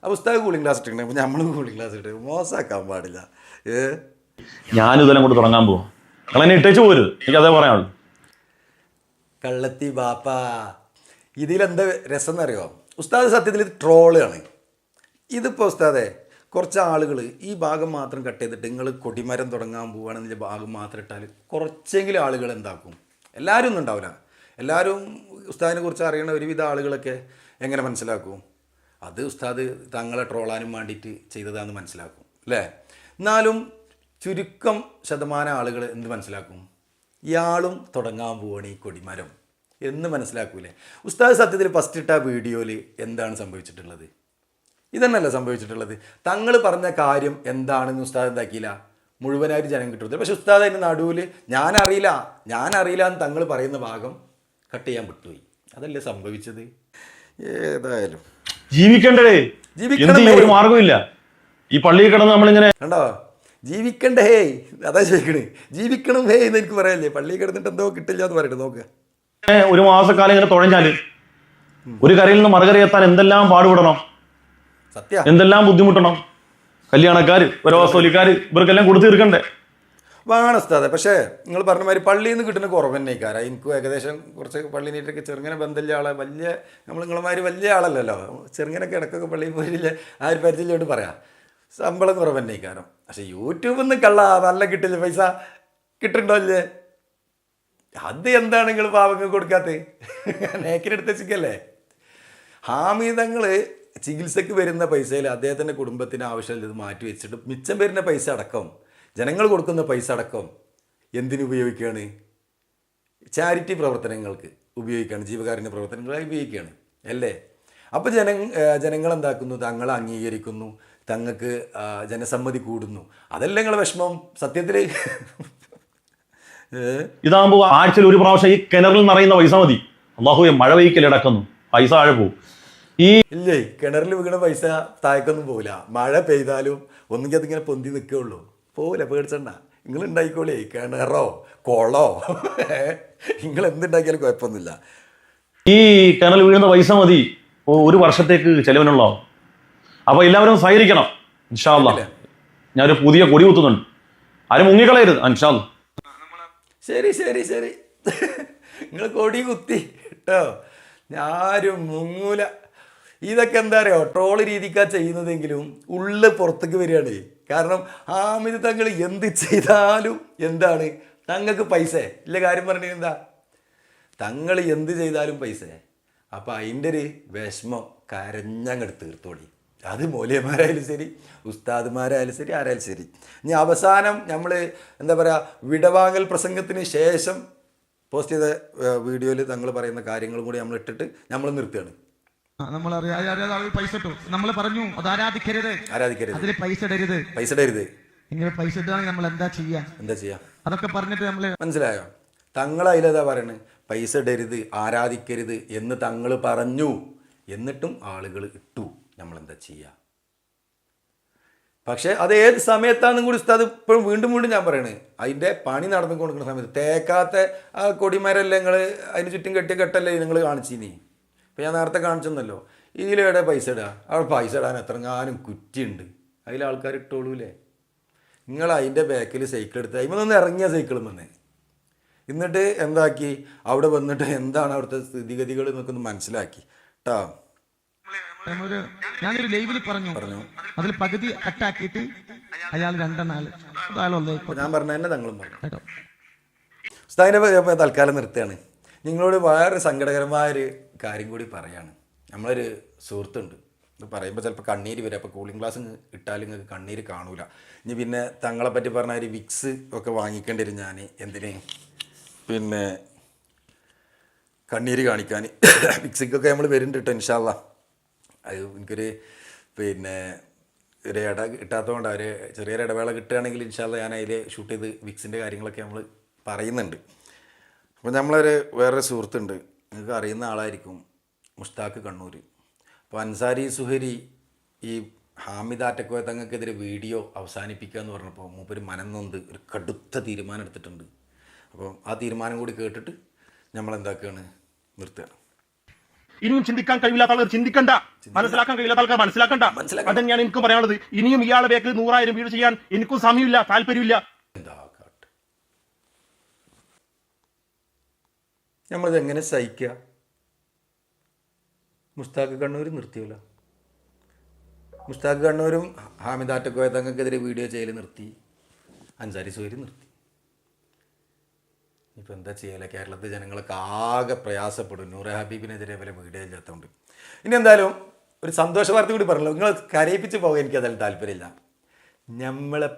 ആ പുസ്തകം കൂളിംഗ് ഗ്ലാസ് ഇട്ടിട്ടുണ്ടെങ്കിൽ അപ്പോൾ നമ്മൾ കൂളിംഗ് ഗ്ലാസ് ഇട്ട് മോശമാക്കാൻ പാടില്ല. ഞാനിതെല്ലാം കൊണ്ട് തുടങ്ങാൻ പോവാം. നിങ്ങളെന്നെ ഇട്ടേച്ച് പോരുത്, എനിക്ക് അതേ പറയാനുള്ളൂ. കള്ളത്തി ബാപ്പ, ഇതിലെന്താ രസം എന്നറിയോ ഉസ്താദ്? സത്യത്തിൽ ഇത് ട്രോളാണ്. ഇതിപ്പോൾ ഉസ്താദെ കുറച്ച് ആളുകൾ ഈ ഭാഗം മാത്രം കട്ട് ചെയ്തിട്ട് നിങ്ങൾ കൊടിമരം തുടങ്ങാൻ പോവുകയാണെന്നുള്ള ഭാഗം മാത്രം ഇട്ടാൽ കുറച്ചെങ്കിലും ആളുകൾ എന്താക്കും? എല്ലാവരും ഒന്നും ഉണ്ടാവില്ല. എല്ലാവരും ഉസ്താദിനെ കുറിച്ച് അറിയണ ഒരുവിധ ആളുകളൊക്കെ എങ്ങനെ മനസ്സിലാക്കും? അത് ഉസ്താദ് തങ്ങളെ ട്രോളാനും വേണ്ടിയിട്ട് ചെയ്തതാണെന്ന് മനസ്സിലാക്കും അല്ലേ? എന്നാലും ചുരുക്കം ശതമാനം ആളുകൾ എന്ത് മനസ്സിലാക്കും? ഇയാളും തുടങ്ങാൻ പോവാണ് ഈ കൊടിമരം എന്ന് മനസ്സിലാക്കൂലേ? ഉസ്താദ് സത്യത്തിൽ ഫസ്റ്റ് ഇട്ട വീഡിയോയിൽ എന്താണ് സംഭവിച്ചിട്ടുള്ളത്? ഇതന്നെയല്ല സംഭവിച്ചിട്ടുള്ളത്. തങ്ങൾ പറഞ്ഞ കാര്യം എന്താണെന്ന് ഉസ്താദ് എന്താക്കിയില്ല, മുഴുവനായിട്ട് ജനം കിട്ടുന്നത്. പക്ഷെ ഉസ്താദ് അതിൻ്റെ നടുവിൽ ഞാനറിയില്ല എന്ന് തങ്ങൾ പറയുന്ന ഭാഗം കട്ട് ചെയ്യാൻ വിട്ടുപോയി. അതല്ലേ സംഭവിച്ചത്? ഏതായാലും ജീവിക്കണ്ടേ, ഒരു മാർഗമില്ല. ഈ പള്ളിയിൽ കിടന്ന് നമ്മളിങ്ങനെ കണ്ടോ, ജീവിക്കണ്ടേ, ഹേ അതാ ചോദിക്കണേ. ജീവിക്കണം ഹേ എന്ന് എനിക്ക് പറയാല്ലേ. പള്ളിയിൽ കിടന്നിട്ട് എന്തോ കിട്ടില്ല എന്ന് പറയട്ടെ. നോക്കുക, ഒരു മാസക്കാലം ഇങ്ങനെ തുഴഞ്ഞാല് ഒരു കരയിൽ നിന്ന് മറുകരയെത്താൻ എന്തെല്ലാം പാടുപെടണം, സത്യം എന്തെല്ലാം ബുദ്ധിമുട്ടണം. കല്യാണക്കാർ, വരവാസോലിക്കാർ, ഇവർക്കെല്ലാം കൊടുത്തു തീർക്കണ്ടേ? വേണം ഉസ്താദെ. പക്ഷേ നിങ്ങൾ പറഞ്ഞ മാതിരി പള്ളിയിൽ നിന്ന് കിട്ടുന്ന കുറവ് തന്നെ കാരം. എനിക്കും ഏകദേശം കുറച്ച് പള്ളിനീട്ടൊക്കെ ചെറുങ്ങനെ ബന്ധമില്ല ആളെ, വലിയ നിങ്ങളമാതിരി വലിയ ആളല്ലല്ലോ. ചെറുങ്ങനൊക്കെ ഇടയ്ക്കൊക്കെ പള്ളിയിൽ പോയില്ല ആ ഒരു പരിചയമായിട്ട് പറയാം. ശമ്പളം കുറവ് തന്നെ കാരം. പക്ഷേ യൂട്യൂബിൽ നിന്ന് നല്ല കിട്ടില്ല, പൈസ കിട്ടുന്നുണ്ടോ അല്ലേ? അത് എന്താണ് നിങ്ങൾ പാവങ്ങൾ കൊടുക്കാത്തത്? നേക്കിനെടുത്ത് വെച്ചിക്കല്ലേ. ഹാമീദങ്ങൾ ചികിത്സക്ക് വരുന്ന പൈസയിൽ അദ്ദേഹത്തിൻ്റെ കുടുംബത്തിന് ആവശ്യമില്ല ഇത് മാറ്റി വെച്ചിട്ട് മിച്ചം വരുന്ന പൈസ അടക്കം, ജനങ്ങൾ കൊടുക്കുന്ന പൈസ അടക്കം എന്തിനുപയോഗിക്കുകയാണ്? ചാരിറ്റി പ്രവർത്തനങ്ങൾക്ക് ഉപയോഗിക്കുകയാണ്, ജീവകാരുണ്യ പ്രവർത്തനങ്ങളായി ഉപയോഗിക്കുകയാണ് അല്ലേ? അപ്പോൾ ജനങ്ങൾ എന്താക്കുന്നു? തങ്ങളെ അംഗീകരിക്കുന്നു, തങ്ങൾക്ക് ജനസമ്മതി കൂടുന്നു. അതല്ല നിങ്ങളെ വിഷമം സത്യത്തിൽ. ഇതാകുമ്പോൾ ആഴ്ചയിൽ ഒരു പ്രാവശ്യം ഈ കിണറിൽ നിറയുന്ന പൈസ മതി. അള്ളാഹുവെ മഴ പെയ്ക്കൽ ഇടക്കുന്നു, പൈസ താഴെ പോകും. ഇല്ലേ, കിണറിൽ വീണ പൈസ താഴേക്കൊന്നും പോകില്ല. മഴ പെയ്താലും ഒന്നുകിൽ അതിങ്ങനെ പൊന്തി നിൽക്കുകയുള്ളൂ, പോകില്ല, പേടിച്ചണ്ട. നിങ്ങൾ ഉണ്ടായിക്കോളേ, കിണറോ കുളോ നിങ്ങൾ എന്തുണ്ടാക്കിയാലും കുഴപ്പമൊന്നുമില്ല. ഈ കിണൽ വീഴുന്ന പൈസ മതി ഒരു വർഷത്തേക്ക് ചെലവിനുള്ളതാവും. അപ്പോൾ എല്ലാവരും സഹകരിക്കണം. ഇൻഷാ അല്ലാഹ് ഞാനൊരു പുതിയ കൊടി കുത്തുന്നുണ്ട്, ആരും മുങ്ങിക്കളയരുത് ഇൻഷാ അല്ലാഹ്. ശരി ശരി ശരി നിങ്ങൾ കൊടി കുത്തി കേട്ടോ, ആരും മുങ്ങൂല. ഇതൊക്കെ എന്താ പറയുക, ട്രോള് രീതിക്കാ ചെയ്യുന്നതെങ്കിലും ഉള്ളിൽ പുറത്തേക്ക് വരികയാണ്. കാരണം ഹാമിദ് തങ്ങൾ എന്ത് ചെയ്താലും എന്താണ്, തങ്ങൾക്ക് പൈസ ഇല്ല. കാര്യം പറഞ്ഞാൽ എന്താ, തങ്ങൾ എന്ത് ചെയ്താലും പൈസ. അപ്പം അതിൻ്റെ ഒരു വിഷമം കരഞ്ഞങ്ങോട്ട് തീർത്തോളി. അത് മൗലവിമാരായാലും ശരി, ഉസ്താദുമാരായാലും ശരി, ആരായാലും ശരി. ഇനി അവസാനം നമ്മൾ എന്താ പറയുക, വിടവാങ്ങൽ പ്രസംഗത്തിന് ശേഷം പോസ്റ്റ് ചെയ്ത വീഡിയോയിൽ തങ്ങൾ പറയുന്ന കാര്യങ്ങളും കൂടി നമ്മൾ ഇട്ടിട്ട് നമ്മൾ നിർത്തുകയാണ്. നമ്മൾ പൈസ ഇട്ടു, നമ്മൾ പറഞ്ഞു അത് ആരാധിക്കരുത്, അതിൽ പൈസ ഇടരുത്, പൈസ ഇടരുത്. ഇങ്ങനെ പൈസ ഇടുകയാണെങ്കിൽ നമ്മൾ എന്താ ചെയ്യാ, അതൊക്കെ പറഞ്ഞിട്ട് നമ്മൾ മനസ്സിലായോ? തങ്ങൾ അതിലേതാ പറയണത്, പൈസ ഇടരുത്, ആരാധിക്കരുത് എന്ന് തങ്ങൾ പറഞ്ഞു. എന്നിട്ടും ആളുകൾ ഇട്ടു. നമ്മളെന്താ ചെയ്യുക? പക്ഷേ അത് ഏത് സമയത്താണെന്നും കൂടി ഉസ്താദ് ഇപ്പോഴും വീണ്ടും വീണ്ടും ഞാൻ പറയണേ, അതിൻ്റെ പണി നടന്നു കൊടുക്കുന്ന സമയത്ത് തേക്കാത്ത ആ കൊടിമരല്ലേ നിങ്ങൾ അതിന് ചുറ്റും കെട്ടിയ കെട്ടല്ലേ നിങ്ങൾ കാണിച്ചിനി. ഇപ്പം ഞാൻ നേരത്തെ കാണിച്ചെന്നല്ലോ, ഇതിലെവിടെ പൈസ ഇടുക, അവിടെ പൈസ ഇടാൻ എത്രങ്ങാനും കുറ്റിയുണ്ട്, അതിൽ ആൾക്കാർ ഇട്ടോളൂലേ. നിങ്ങൾ അതിൻ്റെ ബാക്കിൽ സൈക്കിൾ എടുത്ത് അതിമൊന്ന് ഇറങ്ങിയ സൈക്കിളും വന്നേ, എന്നിട്ട് എന്താക്കി അവിടെ വന്നിട്ട് എന്താണ് അവിടുത്തെ സ്ഥിതിഗതികൾ എന്നൊക്കെ മനസ്സിലാക്കി കേട്ടോ. ഞാനൊരു ലൈവിൽ പറഞ്ഞു, അതിൽ പകുതി കട്ടാക്കിയിട്ട് അയാൾ രണ്ടെണ്ണാൾ ഞാൻ പറഞ്ഞ തന്നെ തങ്ങളും പറഞ്ഞു. ഉസ്താദിനെ തൽക്കാലം നിർത്തുകയാണ്. നിങ്ങളോട് വേറെ സങ്കടകരമായൊരു കാര്യം കൂടി പറയാണ്. നമ്മളൊരു സുഹൃത്തുണ്ട്, ഇത് പറയുമ്പോൾ ചിലപ്പോൾ കണ്ണീര് വരും. അപ്പോൾ കൂളിംഗ് ഗ്ലാസ് ഇട്ടാലും നിങ്ങൾക്ക് കണ്ണീര് കാണൂല. ഇനി പിന്നെ തങ്ങളെ പറ്റി പറഞ്ഞ ഒരു വിക്സ് ഒക്കെ വാങ്ങിക്കേണ്ടി വരും ഞാൻ. എന്തിന്, പിന്നെ കണ്ണീര് കാണിക്കാൻ വിക്സിക്കൊക്കെ നമ്മൾ വരുന്നുണ്ട് കേട്ടോ ഇൻഷാ അല്ലാഹ്. അത് എനിക്കൊരു പിന്നെ ഒരു ഇട കിട്ടാത്തതുകൊണ്ട് ഒരു ചെറിയൊരു ഇടവേള കിട്ടുകയാണെങ്കിൽ ഇൻഷാ അല്ലാഹ് ഞാൻ അതിൽ ഷൂട്ട് ചെയ്ത് വിക്സിൻ്റെ കാര്യങ്ങളൊക്കെ നമ്മൾ പറയുന്നുണ്ട്. അപ്പോൾ നമ്മളൊരു വേറൊരു സുഹൃത്തുണ്ട്, നിങ്ങൾക്ക് അറിയുന്ന ആളായിരിക്കും, മുഷ്താഖ് കണ്ണൂർ. അപ്പോൾ അൻസാരി സുഹരി ഈ ഹാമിദ് ആറ്റക്കോയ തങ്ങൾക്കെതിരെ വീഡിയോ അവസാനിപ്പിക്കുക എന്ന് പറഞ്ഞപ്പോൾ മൂപ്പര് മനംനൊന്ത് ഒരു കടുത്ത തീരുമാനം എടുത്തിട്ടുണ്ട്. അപ്പോൾ ആ തീരുമാനം കൂടി കേട്ടിട്ട് നമ്മളെന്താക്കുകയാണ്, നിർത്തുകയാണ്. ഇനിയും ചിന്തിക്കാൻ കഴിയില്ലാത്ത ആളുകൾ ചിന്തിക്കണ്ട, മനസ്സിലാക്കാൻ കഴിയില്ലാത്ത ആൾക്കാർ മനസ്സിലാക്കണ്ട. അത് തന്നെയാണ് എനിക്കും പറയാനുള്ളത്. ഇനിയും ഇയാളെ ബേക്ക് 100,000 വീട് ചെയ്യാൻ എനിക്കും സമയമില്ല, താല്പര്യമില്ല. നമ്മളിത് എങ്ങനെ സഹിക്കുക? മുസ്താഖ് കണ്ണൂർ നിർത്തിയല്ലോ. മുസ്താഖ് കണ്ണൂരും ഹാമിദ് ആറ്റക്കോയ തങ്ങൾക്കെതിരെ വീഡിയോ ചെയ്യൽ നിർത്തി, അൻസാരി സുഹരി നിർത്തി. ഇപ്പോൾ എന്താ ചെയ്യല, കേരളത്തിലെ ജനങ്ങളൊക്കെ ആകെ പ്രയാസപ്പെടും നൂറെ ഹബീബിനെതിരെ വരെ വീഡിയോ ഇല്ലാത്തതുകൊണ്ട്. ഇനി എന്തായാലും ഒരു സന്തോഷ വാർത്ത കൂടി പറഞ്ഞല്ലോ, നിങ്ങൾ കരയിപ്പിച്ച് പോകാൻ എനിക്ക് അതിൽ താല്പര്യമില്ല. നമ്മളെ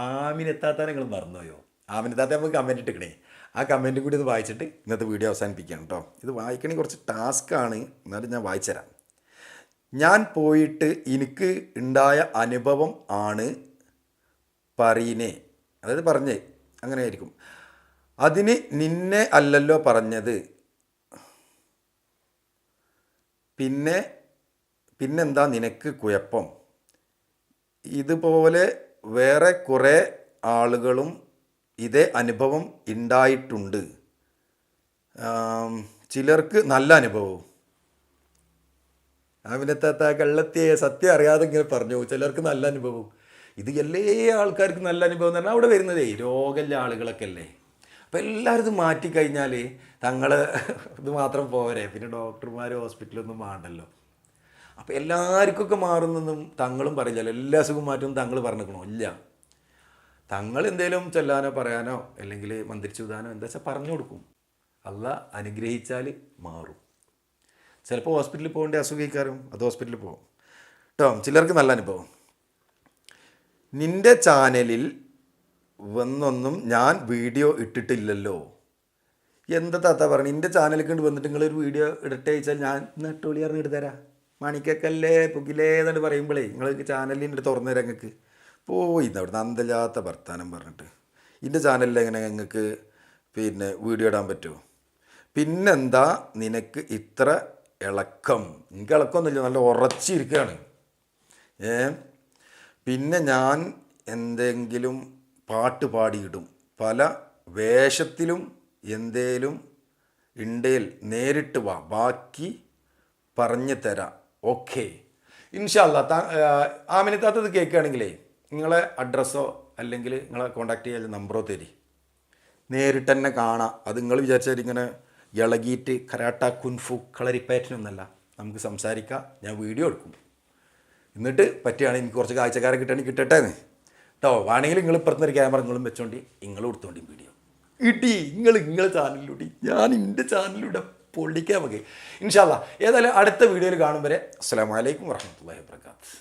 ആമിനെത്താത്ത നിങ്ങൾ മറന്നുപോയോ? ആമിനെത്താത്ത നമുക്ക് കമൻറ്റ് ഇട്ടിക്കണേ, ആ കമൻറ്റും കൂടി ഇത് വായിച്ചിട്ട് ഇന്നത്തെ വീഡിയോ അവസാനിപ്പിക്കുകയാണ് കേട്ടോ. ഇത് വായിക്കണമെങ്കിൽ കുറച്ച് ടാസ്ക്കാണ്, എന്നാലും ഞാൻ വായിച്ചുതരാം. ഞാൻ പോയിട്ട് എനിക്ക് ഉണ്ടായ അനുഭവം ആണ് പറീനെ, അതായത് പറഞ്ഞേ അങ്ങനെ ആയിരിക്കും. അതിന് നിന്നെ അല്ലല്ലോ പറഞ്ഞത്, പിന്നെന്താ നിനക്ക് കുഴപ്പം? ഇതുപോലെ വേറെ കുറേ ആളുകളും ഇതേ അനുഭവം ഉണ്ടായിട്ടുണ്ട്, ചിലർക്ക് നല്ല അനുഭവവും. അവനെത്താത്ത കള്ളത്തിയെ സത്യം അറിയാതെ ഇങ്ങനെ പറഞ്ഞു, ചിലർക്ക് നല്ല അനുഭവവും. ഇത് എല്ലാ ആൾക്കാർക്കും നല്ല അനുഭവം എന്ന് പറഞ്ഞാൽ അവിടെ വരുന്നതേ രോഗമുള്ള ആളുകളൊക്കെ അല്ലേ. അപ്പോൾ എല്ലാവരും ഇത് മാറ്റിക്കഴിഞ്ഞാൽ തങ്ങൾ ഇത് മാത്രം പോരെ, പിന്നെ ഡോക്ടർമാർ ഹോസ്പിറ്റലൊന്നും വേണ്ടല്ലോ. അപ്പോൾ എല്ലാവർക്കൊക്കെ മാറുന്നൊന്നും തങ്ങളും പറയില്ലല്ലോ, എല്ലാ അസുഖം മാറ്റും തങ്ങൾ പറഞ്ഞിരിക്കണോ? ഇല്ല. തങ്ങൾ എന്തെങ്കിലും ചൊല്ലാനോ പറയാനോ അല്ലെങ്കിൽ മന്ത്രിച്ചുതാനോ എന്താ വെച്ചാൽ പറഞ്ഞു കൊടുക്കും. അള്ളാഹ് അനുഗ്രഹിച്ചാൽ മാറും. ചിലപ്പോൾ ഹോസ്പിറ്റലിൽ പോകേണ്ട അസുഖിക്കാരും അത് ഹോസ്പിറ്റലിൽ പോകും കേട്ടോ. ചിലർക്ക് നല്ല അനുഭവം. നിൻ്റെ ചാനലിൽ വന്നൊന്നും ഞാൻ വീഡിയോ ഇട്ടിട്ടില്ലല്ലോ. എന്താ താത്ത പറഞ്ഞു, എൻ്റെ ചാനലിൽ കൊണ്ട് വന്നിട്ട് നിങ്ങളൊരു വീഡിയോ ഇടട്ടെ ചോദിച്ചാൽ ഞാൻ നട്ടോളി അറിഞ്ഞ് ഇടുതരാം, മണിക്കക്കല്ലേ പുകിലേ എന്നിട്ട് പറയുമ്പോഴേ നിങ്ങൾക്ക് ചാനലിൽ എൻ്റെ തുറന്നു തരാം. നിങ്ങൾക്ക് പോയി അവിടെ നന്ദല്ലാത്ത വർത്താനം പറഞ്ഞിട്ട് എൻ്റെ ചാനലിൽ എങ്ങനെ നിങ്ങൾക്ക് പിന്നെ വീഡിയോ ഇടാൻ പറ്റുമോ? പിന്നെന്താ നിനക്ക് ഇത്ര ഇളക്കം? എനിക്ക് ഇളക്കമൊന്നുമില്ല, നല്ല ഉറച്ചിരിക്കുകയാണ്. പിന്നെ ഞാൻ എന്തെങ്കിലും പാട്ട് പാടിയിടും, പല വേഷത്തിലും എന്തേലും ഉണ്ടേൽ നേരിട്ട് വാ, ബാക്കി പറഞ്ഞു തരാം. ഓക്കെ ഇൻഷാല്ലാ. ആമിനത്താത്തത് കേൾക്കുകയാണെങ്കിലേ നിങ്ങളെ അഡ്രസ്സോ അല്ലെങ്കിൽ നിങ്ങളെ കോൺടാക്ട് ചെയ്യാൻ നമ്പറോ തരി, നേരിട്ട് തന്നെ കാണാം. അത് നിങ്ങൾ വിചാരിച്ചാൽ ഇങ്ങനെ ഇളകിയിട്ട് കരാട്ട കുൻഫു കളരിപ്പയറ്റിനൊന്നല്ല, നമുക്ക് സംസാരിക്കാം. ഞാൻ വീഡിയോ എടുക്കും, എന്നിട്ട് പറ്റുകയാണെങ്കിൽ എനിക്ക് കുറച്ച് കാഴ്ചക്കാരെ കിട്ടുകയാണെങ്കിൽ കിട്ടട്ടെ എന്ന് കേട്ടോ. വേണമെങ്കിൽ നിങ്ങൾ ഇപ്പുറത്തുനിന്നൊരു ക്യാമറ നിങ്ങളും വെച്ചോണ്ടി, നിങ്ങളും എടുത്തോണ്ടി വീഡിയോ ഇടി. നിങ്ങളെ ചാനലിലൂടെ ഞാൻ എൻ്റെ ചാനലിലൂടെ പൊള്ളിക്കാൻ മതി ഇൻഷാല്ലാ. ഏതായാലും അടുത്ത വീഡിയോയിൽ കാണും വരെ അസ്സലാമു അലൈക്കും വറഹ്മത്തുള്ളാഹി വബറകാതുഹു.